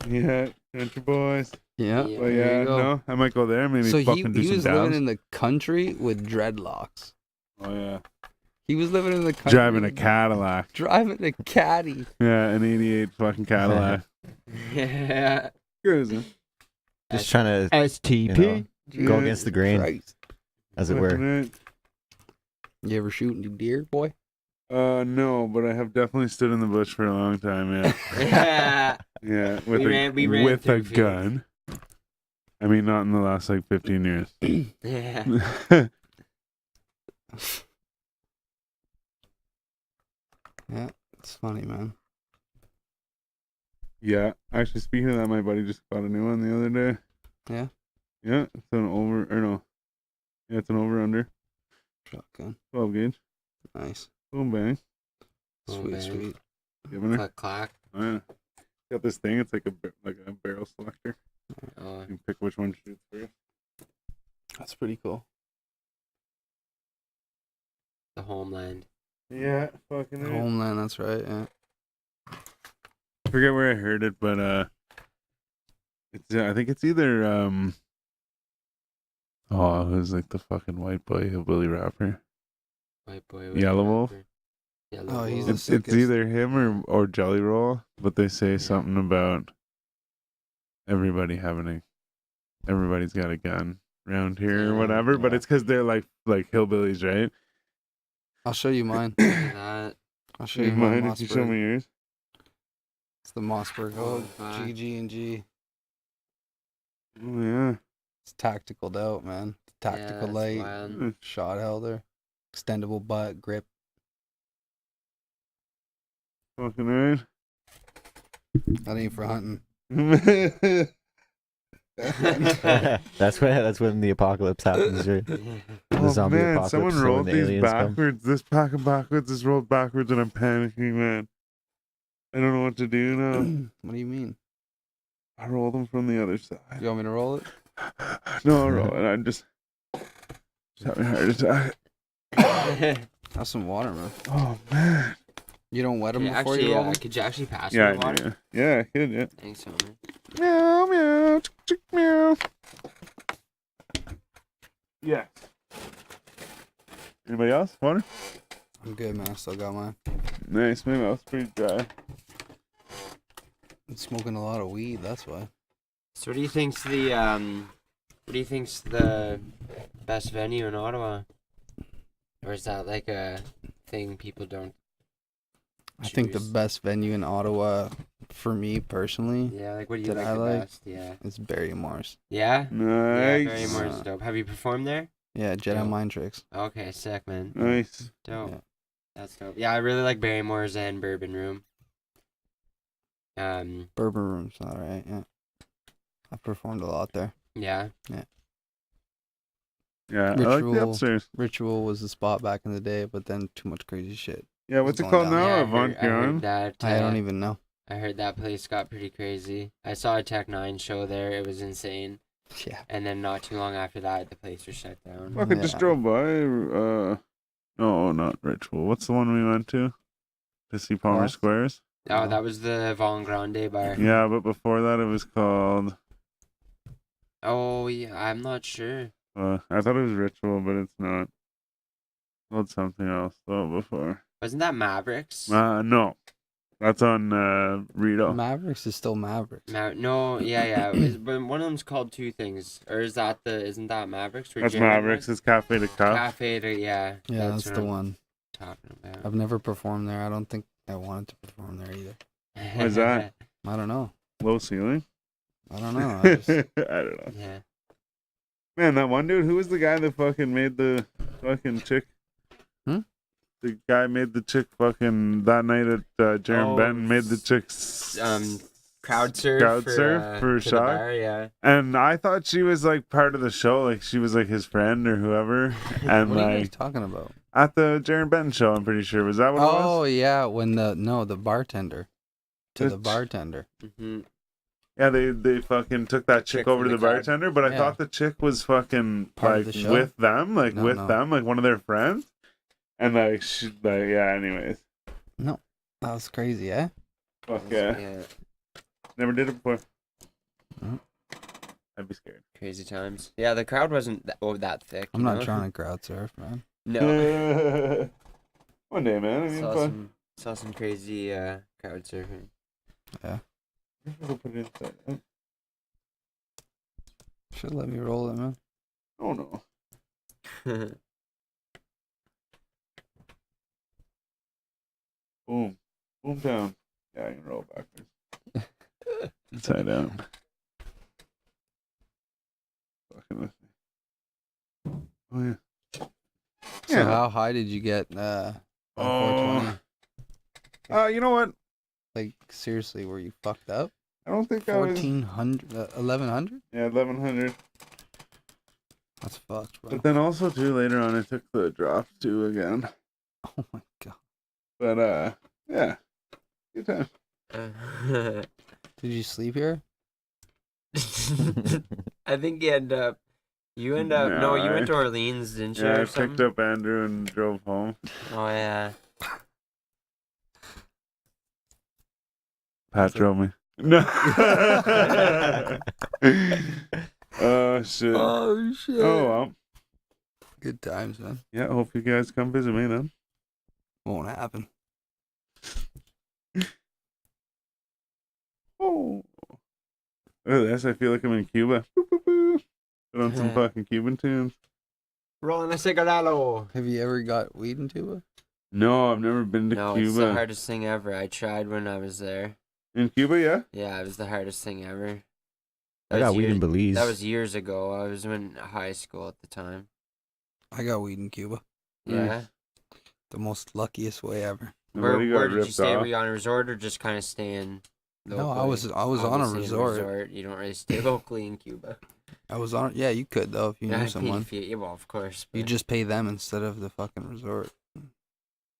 Yeah, country boys. Yeah. Yeah. But there yeah, you go. no, I might go there. Maybe So fucking do he some was dabs. living in the country with dreadlocks. Oh yeah, He was living in the country. driving a Cadillac. Driving a caddy. Yeah, an '88 fucking Cadillac. Yeah. Cruising. Just trying to STP. go against the grain, Christ. as it were. Fucking You ever shoot any deer, boy? No, but I have definitely stood in the bush for a long time. Yeah, Yeah. yeah, We ran with a through fields. gun. I mean, not in the last like 15 years. Yeah. Yeah, it's funny, man. Yeah, actually, speaking of that, my buddy just got a new one the other day. Yeah? Yeah, it's an over, or no. Yeah, it's an over under. Shotgun. 12 gauge. Nice. Boom, bang. Oh, Sweet, man. sweet. Giving her. Clack, clack. Oh, yeah. Got this thing, it's like a barrel selector. Oh, You can pick which one shoots first. That's pretty cool. the homeland. Yeah, fucking right. Homeland, that's right, yeah. I forget where I heard it, but it's I think it's either who's like the fucking white boy hillbilly rapper? White boy. Yellow Wolf? Yellow Oh, he's Wolf. the It's sickest. either him or Jelly Roll, but they say something about everybody's got a gun around here or Yeah, whatever. But yeah. it's because they're like hillbillies, right? I'll show you mine. That. I'll show You you mine. mind if you show me yours? It's the Mossberg Oh, Hog, fuck. GG&G. Oh yeah. It's tactical out, man. Tactical Yeah, light, that's wild. shot holder, extendable butt grip. Fucking right. That ain't for hunting. that's when the apocalypse happens. Right? The Oh zombie man, apocalypse, someone so when rolled the these aliens come. backwards. This packet backwards is rolled backwards and I'm panicking, man. I don't know what to do now. What do you mean? I roll them from the other side. You want me to roll it? No, I'll roll it. I'm just having a heart attack. Have some water, man. Oh man. You don't wet them Yeah, before actually, you roll them? could you actually pass Yeah, me the water? yeah, I could, yeah. Thanks, Homer. Meow, meow, chick, chick, meow. Yeah. Anybody else? Water? I'm good, man. I still got mine. Nice. My mouth's pretty dry. I'm smoking a lot of weed, that's why. So what do you think's the best venue in Ottawa? Or is that like a thing people don't I think the choose? best venue in Ottawa, for me personally, Yeah, like what do you that like I the like? best? Yeah. is Barrymore's. Yeah? Yeah, Nice. Barrymore's dope. Have you performed there? Yeah, Jedi Dope. Mind Tricks. Okay, sick, man. Nice. Dope. Yeah. That's dope. Yeah, I really like Barrymore's and Bourbon Room. Bourbon Room's alright, yeah. I've performed a lot there. Yeah. Yeah, I like the Ritual. upstairs. Ritual was the spot back in the day, but then too much crazy shit. Yeah, what's it Going called down now? Yeah, Avant I heard Garden? that. I don't even know. I heard that place got pretty crazy. I saw a Tech 9 show there. It was insane. Yeah. And then not too long after that, the place was shut down. Fucking just Yeah. drove by. No, not Ritual. What's the one we went to see Palmer West? Squares? Oh, that was the Von Grande bar. Yeah, but before that it was called. Oh, yeah. I'm not sure. I thought it was Ritual, but it's not. Called something else though before. Wasn't that Mavericks? No, that's on Rito. Mavericks is still Mavericks. No, yeah. But one of them's called two things. Or isn't that Mavericks? where That's Jared Mavericks. was? It's Cafe de Cup. Cafe to, yeah. Yeah, that's what the I'm one. talking about. I've never performed there. I don't think I wanted to perform there either. Why is that? I don't know. low ceiling. I don't know. I don't know. Yeah. Man, that one dude, who was the guy that fucking made the fucking chick? Hmm? The guy made the chick fucking that night at Jaron Benton made the chick Crowd surf for to the shot. bar, yeah. And I thought she was like part of the show, like she was like his friend or whoever. And What are you guys like talking about? at the Jaron Benton show, I'm pretty sure. Was that what it Oh was? yeah, when the bartender to the bartender. Mm-hmm. Yeah, they fucking took that chick Chick over to from the the crowd. bartender, but I Yeah. thought the chick was fucking Part of like the show? with them, like No, with no. them, like one of their friends. And like she, like yeah, anyways. That was crazy, eh? Fuck yeah. Yeah. Never did it before. Mhm. I'd be scared. Crazy times. Yeah, the crowd wasn't that thick. I'm you not know? trying to crowd surf, man. No. One day, man. I mean, Saw some crazy crowd surfing. We'll put it inside. Oh, Should let me roll it, man. oh no. Boom. Boom down. Yeah, I can roll backwards. Inside out. Fucking with me. Oh yeah. So how high did you get on 420? You know what? Like seriously, were you fucked up? I don't think I was. 1400, 1100? Yeah, 1100. That's fucked, bro. But then also too later on, I took the drops too again. Oh my god. But yeah, good time. Did you sleep here? I think you end up. You went to Orleans, didn't you? Yeah, I or picked something? up Andrew and drove home. Oh yeah. Pat drove me. No. Oh shit. Oh shit. Oh well. Good times, man. Yeah, hope you guys come visit me then. Won't happen. Oh. Look at this. I feel like I'm in Cuba. Boop, boop, boop. Put on some fucking Cuban tunes. Rolling a cigarello. Have you ever got weed in Cuba? No, I've never been to No, Cuba. it's the hardest thing ever. I tried when I was there. In Cuba, yeah? Yeah, it was the hardest thing ever. I got weed in Belize. That was years ago. I was in high school at the time. I got weed in Cuba. Nice. Yeah. The most luckiest way ever. Where Nobody got did you ripped stay? off. Were you on a resort or just kind of staying? No, I was on a Obviously, resort. You don't really stay locally in Cuba. I was on. Yeah, you could though if you knew someone. Yeah, well, of course. You but- just pay them instead of the fucking resort.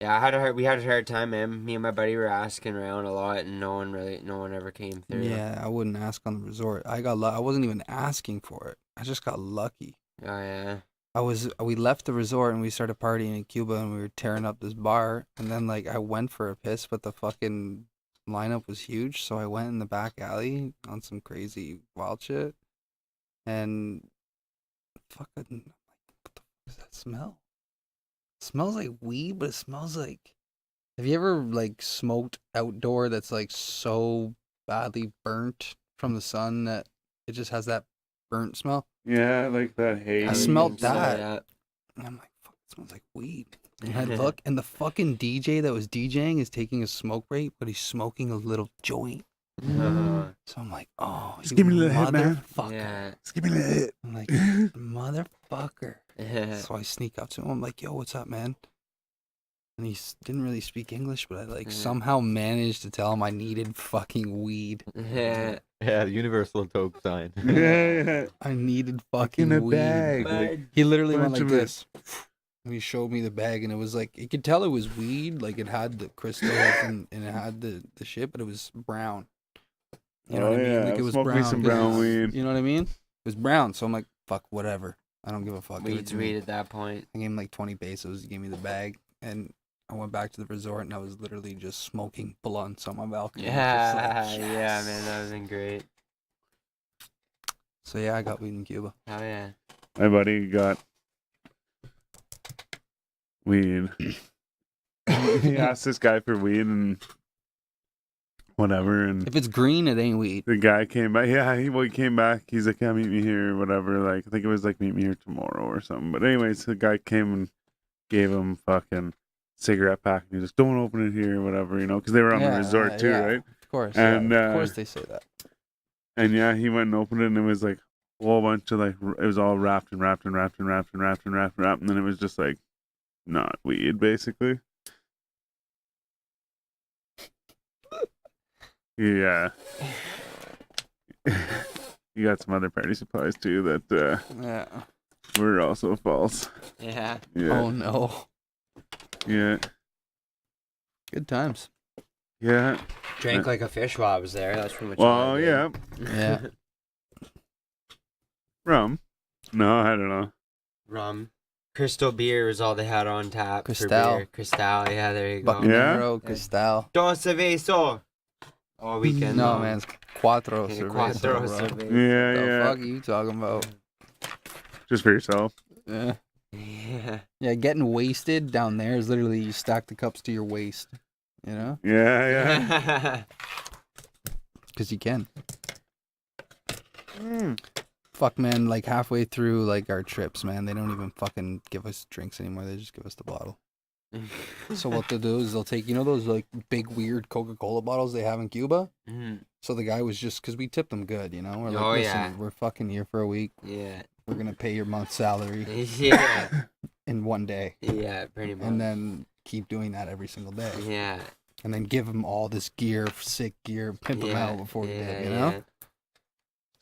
Yeah, we had a hard time, man. Me and my buddy were asking around a lot, and no one ever came through. Yeah, I wouldn't ask on the resort. I wasn't even asking for it. I just got lucky. Oh yeah. We left the resort and we started partying in Cuba and we were tearing up this bar and then like I went for a piss but the fucking lineup was huge so I went in the back alley on some crazy wild shit and fucking what the fuck is that smell? It smells like weed but it smells like, have you ever like smoked outdoor that's like so badly burnt from the sun that it just has that burnt smell? Yeah, like that haze. I smelled that. Yeah. And I'm like, fuck, it smells like weed. And I look, and the fucking DJ that was DJing is taking a smoke break, but he's smoking a little joint. Uh, So I'm like, oh, Just you give me a little hit, man. motherfucker. yeah. Just give me a little hit. I'm like, motherfucker. Yeah. So I sneak up to him. I'm like, yo, what's up, man? And he didn't really speak English, but I like somehow managed to tell him I needed fucking weed. Yeah. Yeah, the universal dope sign. Yeah. I needed fucking In a weed. bag. But- He literally went Bunch like of it. this. And he showed me the bag, and it was like, you could tell it was weed. Like, it had the crystals and it had the shit, but it was brown. You know Oh, what I mean? yeah. Like, it was Smoke me brown. some 'cause brown it's- weed. You know what I mean? It was brown. So I'm like, fuck, whatever. I don't give a fuck. Give it Weed's to me. weed at that point. I gave him like 20 pesos. He gave me the bag. And I went back to the resort, and I was literally just smoking blunts on my balcony. Just Yeah, like, yeah, yes. man, that would have been great. So yeah, I got weed in Cuba. Oh yeah. My buddy got weed. He asked this guy for weed and whatever, and If it's green, it ain't weed. the guy came back. Yeah, he came back. He's like, "Yeah, meet me here," or whatever. Like, I think it was like, "Meet me here tomorrow" or something. But anyways, the guy came and gave him fucking cigarette pack, and he was like, "Don't open it here," or whatever, you know, because they were on the resort too, yeah. right? Of course. And, yeah. Of course they say that. And yeah, he went and opened it, and it was like a whole bunch of like it was all wrapped, and then it was just like not weed, basically. Yeah. You got some other party supplies too that Yeah. were also false. Yeah. Yeah. Oh no. Yeah. Good times. Yeah. Drank like a fish while I was there. That's pretty much all Well, I did. yeah. Yeah. Rum. No, I don't know. Rum. Crystal beer was all they had on tap. Cristal. For beer. Cristal, yeah, there you go. Bucanero, Cristal. Dos cervezo. All weekend No, long. man, it's Cuatro Yeah, cerveza, Cuatro bro. cerveza. Yeah, The yeah. fuck are you talking about? Just for yourself. Yeah. Yeah. Yeah, getting wasted down there is literally you stack the cups to your waist. You know? Yeah, yeah. Because you can. Fuck, man, like halfway through like our trips, man, they don't even fucking give us drinks anymore. They just give us the bottle. So what they'll do is they'll take, you know those like big weird Coca-Cola bottles they have in Cuba? Mhm. So the guy was just, because we tipped them good, you know? We're like, Oh, listen, yeah. we're fucking here for a week. Yeah. We're going to pay your month's salary Yeah. in one day. Yeah, pretty much. And then keep doing that every single day. Yeah. And then give him all this gear, sick gear, pimp him out before we did, you know?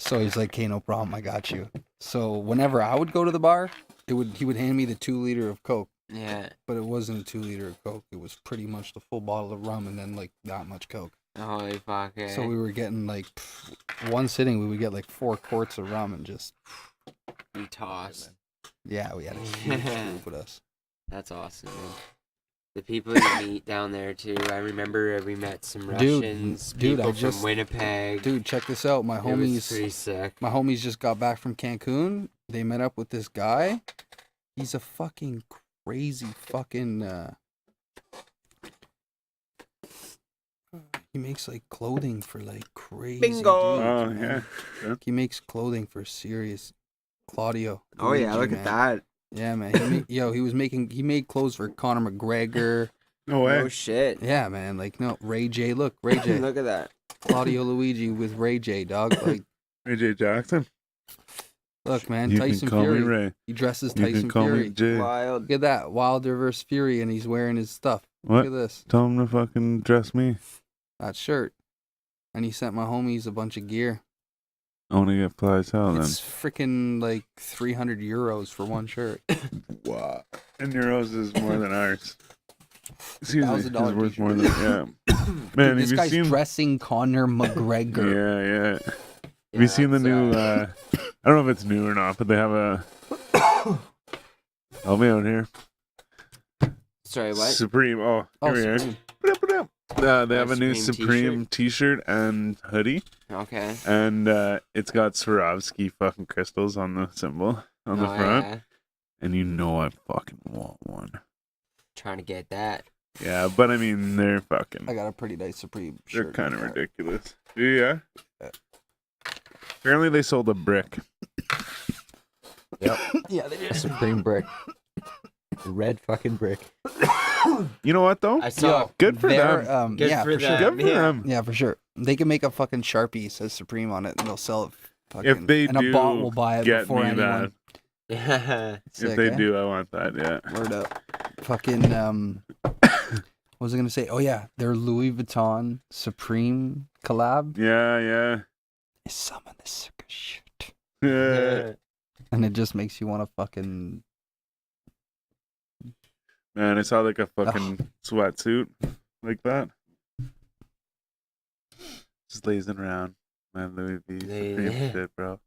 So he's like, okay, no problem, I got you. So whenever I would go to the bar, he would hand me the 2 liter of Coke. Yeah. But it wasn't a 2 liter of Coke. It was pretty much the full bottle of rum and then like that much Coke. Holy fuck. Eh? So we were getting like one sitting, we would get like 4 quarts of rum and just, We tossed. yeah, we had a huge group with us. That's awesome, man. The people you meet down there too. I remember we met some Dude, Russians, dude, people I just- from Winnipeg. Dude, check this out. it was pretty My sick. homies just got back from Cancun. They met up with this guy. He's a fucking crazy fucking he makes like clothing for like crazy Bingo! dudes, Oh, man. yeah. He makes clothing for serious Claudio. Oh yeah, Luigi, look man. at that. Yeah, man. He made clothes for Conor McGregor. No way. Oh shit. Yeah, man. Like no, Ray J. Look, Ray J. Look at that. Claudio Luigi with Ray J. Dog. Like, AJ Jackson. look, man. You Tyson can call Fury. me Ray. He dresses You Tyson can call Fury. me Jay. Wild. Look at that, Wilder versus Fury, and he's wearing his stuff. What? Look at this, Tell him to fucking dress me. that shirt. And he sent my homies a bunch of gear. I want to get fly as hell then. It's freaking like 300 euros for one shirt. Wow. And euros is more than ours. Excuse me. It's $1,000 worth more than, t-shirt. yeah. Man, Dude, this have guy's you seen... dressing Conor McGregor. Yeah, yeah. Have you seen the that's, new, I don't know if it's new or not, but they have a... Help me out here. Sorry, what? Supreme. Oh, here we are. Supreme. They have a new Supreme Supreme t-shirt and hoodie, Okay. and it's got Swarovski fucking crystals on the symbol on the Oh, front, yeah. and you know I fucking want one. Trying to get that. Yeah, but I mean they're fucking, I got a pretty nice Supreme they're shirt. kind of like that. ridiculous. Yeah. Apparently they sold a brick. Yeah, they did. Supreme brick. Red fucking brick. You know what though? I saw. Good for They're, them. Good yeah, for for sure. them. Good for them. Yeah, for sure. They can make a fucking Sharpie that says Supreme on it, and they'll sell it. Fucking, If they and do, a bot will buy it get before me anyone. that. Yeah. Sick, If they eh? do, I want that. Yeah. Word up. Fucking what was I gonna say? Oh yeah, their Louis Vuitton Supreme collab Yeah, is some of the sickest shit, yeah. and it just makes you want to fucking. Man, I saw like a fucking sweatsuit like that. Just lazing around. Man, Louis V. Supreme shit, bro.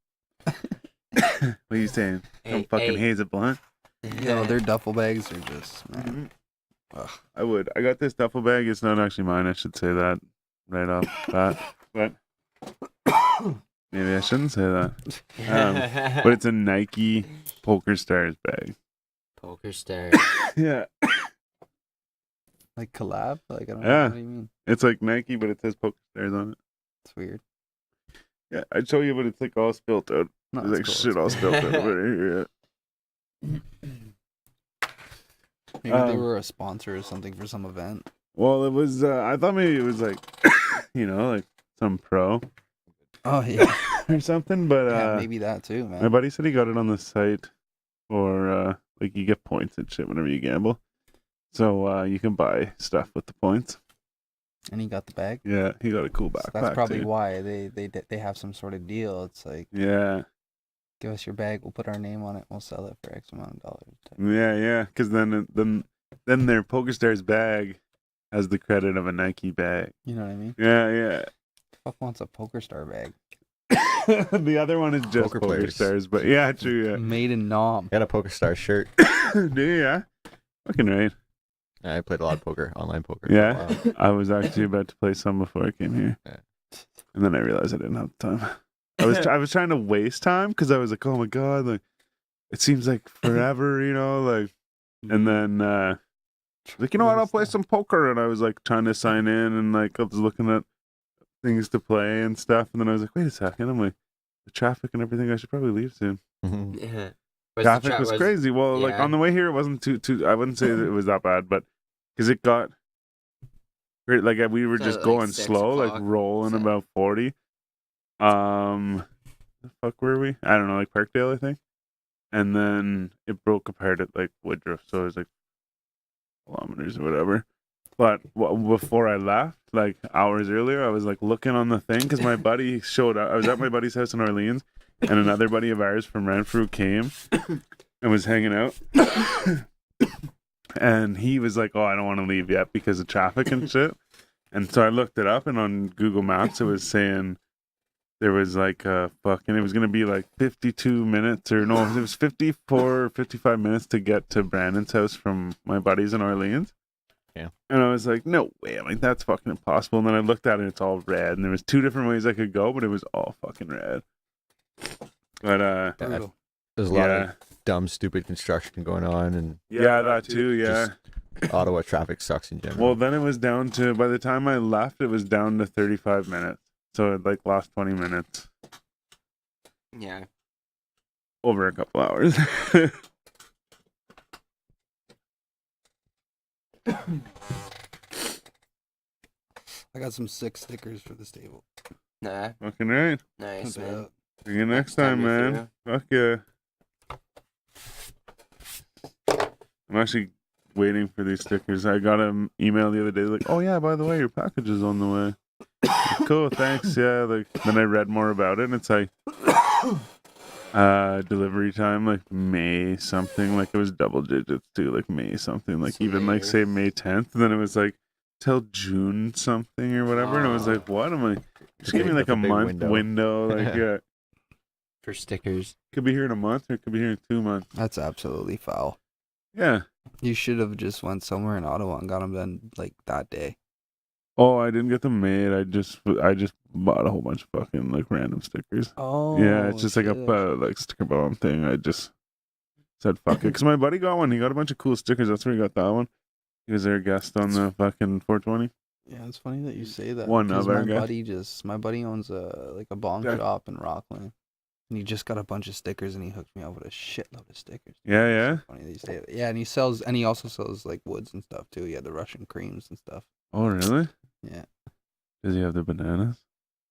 What are you saying? Don't Hey, fucking hey. haze a blunt? Yo, their duffel bags are just man. Ugh. I would. I got this duffel bag. It's not actually mine. I should say that right off the bat. But maybe I shouldn't say that. But it's a Nike Poker Stars bag. Poker star. Yeah. Like collab? Like I don't Yeah. know what do you mean? It's like Nike, but it says Poker Stars on it. It's weird. Yeah, I'd show you, but it's like all spilt out. No, There's it's like cool, shit all it's spilt out over here. cool. Maybe they Um, were a sponsor or something for some event. Well, it was. I thought maybe it was like, like some pro. Oh yeah, or something. But yeah, maybe that too, my man. buddy said he got it on the site, or like you get points and shit whenever you gamble. So you can buy stuff with the points. And he got the bag. Yeah, he got a cool So backpack. that's probably too. why they have some sort of deal. It's like, Yeah, give us your bag, we'll put our name on it, we'll sell it for X amount of dollars. yeah. Because then their PokerStars bag has the credit of a Nike bag. You know what I mean? Yeah. Fuck wants a PokerStar bag The other one is just Poker players. PokerStars, but yeah, true. made in Nom. I got a PokerStars shirt. Yeah, do you? Yeah, fucking right. I played a lot of poker, online poker. Yeah. For a while. I was actually about to play some before I came here, Yeah. and then I realized I didn't have time. I was trying to waste time because I was like, oh my god, like it seems like forever, like. And then like, you know what, I'll play some poker, and I was like trying to sign in, and like I was looking at things to play and stuff, and then I was like, wait a second, I'm like, the traffic and everything, I should probably leave soon. Mhm. Yeah. Traffic was crazy. Well, like yeah. on the way here, it wasn't too. I wouldn't say that it was that bad, but because it got like we were So, just like, going 6 slow, like o'clock, rolling so- about 40. The fuck were we? I don't know, like Parkdale, I think. And then it broke apart at like Woodruff, so it was like kilometers or whatever. But before I left, like hours earlier, I was like looking on the thing because my buddy showed up. I was at my buddy's house in Orleans, and another buddy of ours from Renfrew came and was hanging out. And he was like, "Oh, I don't want to leave yet because of traffic and shit." And so I looked it up, and on Google Maps, it was saying there was like it was gonna be like 52 minutes, or no, it was 54, 55 minutes to get to Brandon's house from my buddies in Orleans. Yeah. And I was like, no way. I'm like, that's fucking impossible. And then I looked at it, it's all red. And there was 2 different ways I could go, but it was all fucking red. But Brutal. There's a lot yeah. of dumb, stupid construction going on, and Yeah, that too, yeah. Ottawa traffic sucks in general. Well, then it was down to, by the time I left, it was down to 35 minutes. So it like lost 20 minutes Yeah. over a couple hours. I got some sick stickers for this table. Nah. Fucking right. Nice, Put it man. out. See you next time, me man. Fuck yeah. I'm actually waiting for these stickers. I got an email the other day like, oh yeah, by the way, your package is on the way. Like, cool, thanks. Yeah, like then I read more about it, and it's like delivery time like May something, like it was double digits too, like May something, like even like say May 10th, and then it was like till June something or whatever, and I was like, what am I? Just give me like That's a a big month window, like yeah, For stickers. could be here in a month or it could be here in 2 months. That's absolutely foul. Yeah. You should have just went somewhere in Ottawa and got them done like that day. Oh, I didn't get them made. I just bought a whole bunch of fucking like random stickers. Oh, Yeah, it's just like a like sticker bomb thing. I just said fuck it because my buddy got one. He got a bunch of cool stickers. That's where he got that one. He was their guest on the fucking 420. Yeah, it's funny that you say that. One because other my guy. my buddy owns a bomb Yeah. shop in Rockland, and he just got a bunch of stickers, and he hooked me up with a shitload of stickers. Yeah, yeah. So funny that you say that. Yeah, and he also sells like woods and stuff too. He had the Russian creams and stuff. Oh, really? Yeah. Does he have the bananas?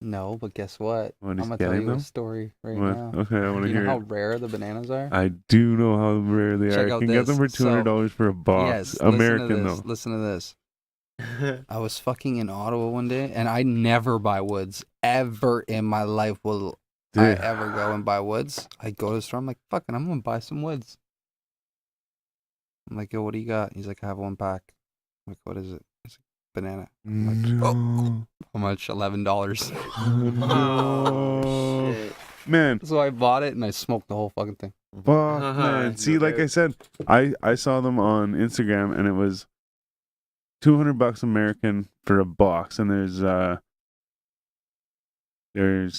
No, but guess what? When I'm he's gonna tell getting you a them? story right What? now. Okay, I want to You know hear how it. rare the bananas are? I do know how rare they Check are. I out can get them for this. $200 for a box. Yes, American though. Listen to this. I was fucking in Ottawa one day, and I never buy woods ever in my life. Will I Dude. ever go and buy woods? I go to the store. I'm like, fucking, I'm gonna buy some woods. I'm like, yo, what do you got? He's like, I have 1 pack. I'm like, what is it? It's a banana. No. How much? $11. No. shit. Man, So I bought it and I smoked the whole fucking thing. fuck, man. See, like I said, I saw them on Instagram, and it was $200 American for a box, and there's 10,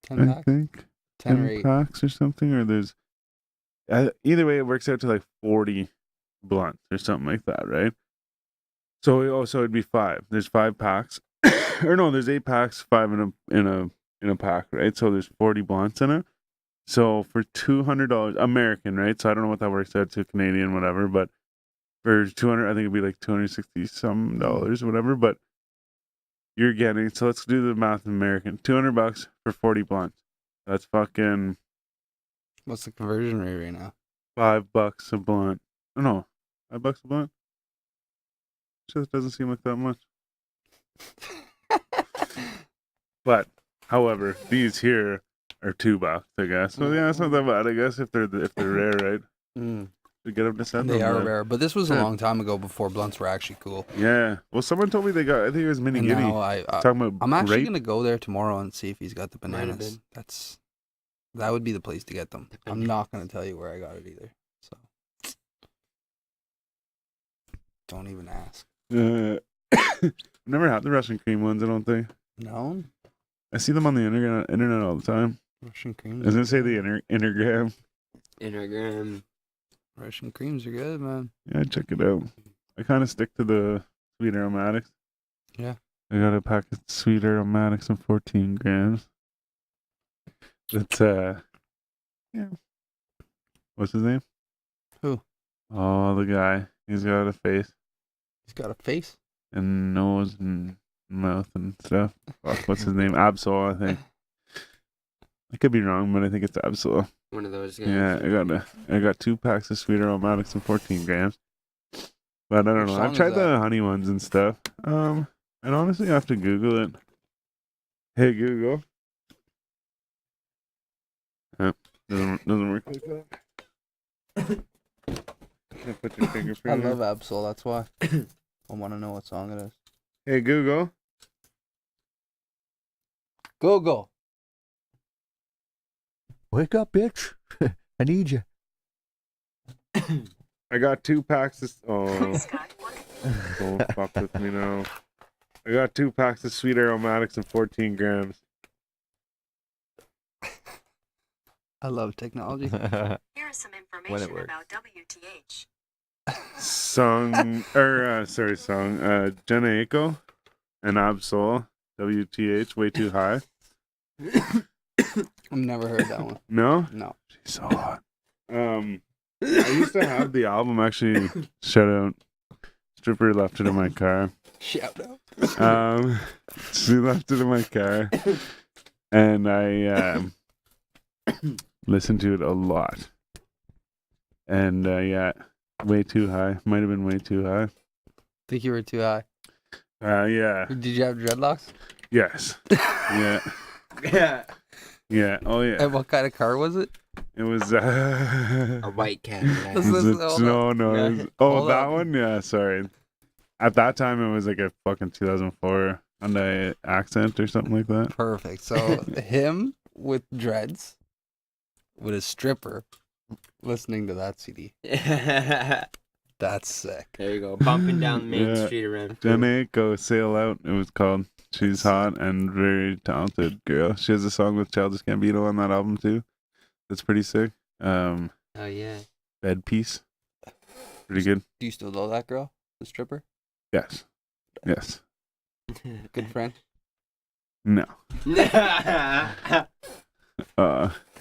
10 I packs? think 10 or 10 8. packs or something, or there's either way it works out to like 40 blunts or something like that, right? So it'd be 5. There's 5 packs, or no, there's 8 packs, 5 in a pack, right? So there's 40 blunts in it. So for $200 American, right? So I don't know what that works out to Canadian, whatever, but for 200, I think it'd be like $260 some, whatever. But you're getting. So let's do the math in American. $200 for 40 blunts. That's fucking What's the conversion rate right now? $5 a blunt. Oh, no, $5 a blunt. Just doesn't seem like that much. But, however, these here are $2, I guess. So yeah, it's not that bad, I guess, if they're rare, right? Mm. To get them to send They them. are man. rare, but this was a Yeah. long time ago before blunts were actually cool. Yeah. Well, someone told me they got. I think it was Mini And Giddy. now Talking about I'm actually grape. gonna go there tomorrow and see if he's got the Might have bananas. been. That would be the place to get them. I'm not gonna tell you where I got it either. So don't even ask. I've never had the Russian cream ones. I don't think. No, I see them on the internet all the time. Russian creams. I was gonna say the Intergram. Instagram. Russian creams are good, man. Yeah, check it out. I kind of stick to the sweet aromatics. Yeah. I got a pack of sweet aromatics in 14 grams. That's yeah. What's his name? Who? Oh, the guy. He's got a face He's got a face. and nose and mouth and stuff. Fuck, what's his name? Absol, I think. I could be wrong, but I think it's Absol. One of those guys. Yeah, I got 2 packs of sweet aromatics and 14 grams. But I don't Which know. song I've is tried that? the honey ones and stuff. And honestly, I have to Google it. Hey Google. Doesn't work like that. Can't put your I fingerprint. love in. Absol. That's why I want to know what song it is. Hey Google. Go. Wake up, bitch. I need you. I got 2 packs of. Oh, don't fuck with me now. I got 2 packs of sweet aromatics and 14 grams. I love technology. Here is some When it information works. about WTH. Song Jenna Aiko and Absol WTH way too high. I've never heard that one. No, No. she's so hot. I used to have the album actually. Shout out, stripper left it in my car. Shout out. She left it in my car, and I listened to it a lot. And yeah, way too high. Might have been way too high. Think you were too high. Yeah. Did you have dreadlocks? Yes. Yeah. Yeah. Yeah. Oh yeah. And what kind of car was it? It was. A white Cadillac. This Was is- it- hold no, no. Yeah. it was- oh, Hold that on. one. Yeah. Sorry. At that time, it was like a fucking 2004 Hyundai Accent or something like that. Perfect. So him with dreads, with a stripper, listening to that CD. There That's sick. you go. Bumping down the main Yeah. street around. Jenny, go sail out. It was called. She's hot and very talented girl. She has a song with Childish Gambino on that album too. That's pretty sick. Oh yeah. Bed Piece. Pretty good. Do you still know that girl, the stripper? Yes. Yes. Good friend. No.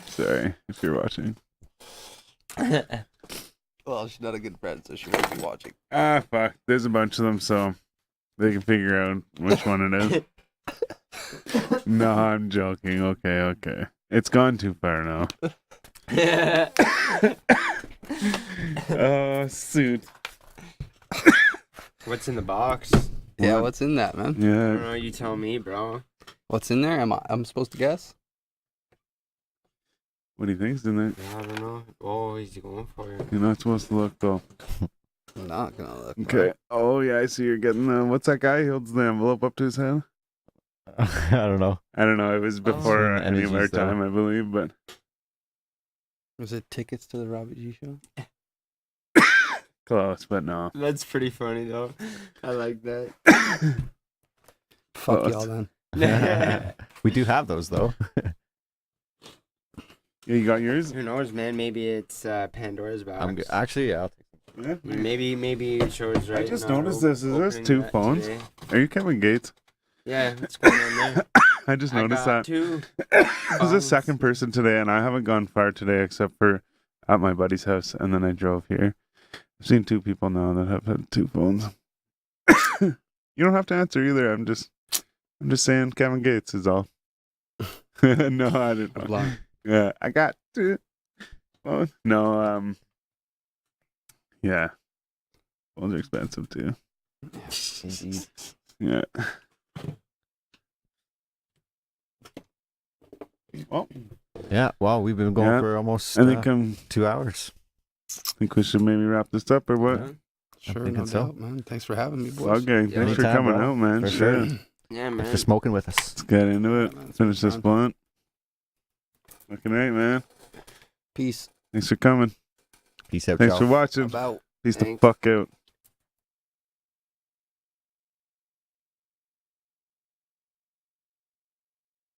Sorry if you're watching. Well, she's not a good friend, so she won't be watching. Ah, fuck. There's a bunch of them, so they can figure out which one it is. No, I'm joking. Okay. It's gone too far now. Oh, suit. What's in the box? Yeah, What? what's in that, man? I don't Yeah. know. You tell me, bro. What's in there? I'm supposed to guess? What do you think's in there? I don't know. Oh, he's going for it. You're not supposed to look, though. I'm not gonna look. Okay. Oh, yeah, I see you're getting what's that guy? He holds the envelope up to his head? I don't know. I don't know. It was before Some any of our energy stuff. time, I believe, but Was it tickets to the Robert G show? close, but no. That's pretty funny though. I like that. Fuck Well, y'all then. We do have those though. Yeah, you got yours? Who knows, man? Maybe it's Pandora's box. I'm actually yeah. I'll take Yeah. Maybe it shows right. just now, noticed this. Is this opening 2 that phones? today. Are you Kevin Gates? Yeah, what's going on there? I just I noticed got that. 2. This is the phones. second person today, and I haven't gone far today except for at my buddy's house, and then I drove here. I've seen 2 people now that have had 2 phones. You don't have to answer either. I'm just I'm just saying Kevin Gates is all. No, I don't know. Blind. Yeah, I got to. Oh, no, yeah. Phones are expensive too. Indeed. Yeah. Well, Yeah. Well, we've been going Yeah. for almost I think 2 hours. we should maybe wrap this up or what? Yeah. Sure, thinking no so. doubt, man. Thanks for having me, boys. Okay, thanks for Anytime, coming bro. out, man. For Sure. sure. Yeah, Thanks for man. smoking with us. Let's get into it. Yeah, man, it's Finish been this fun. blunt. Fucking right, man. Peace. Thanks for coming. Peace out, Thanks y'all. for watching. About. Peace the Thanks. fuck out.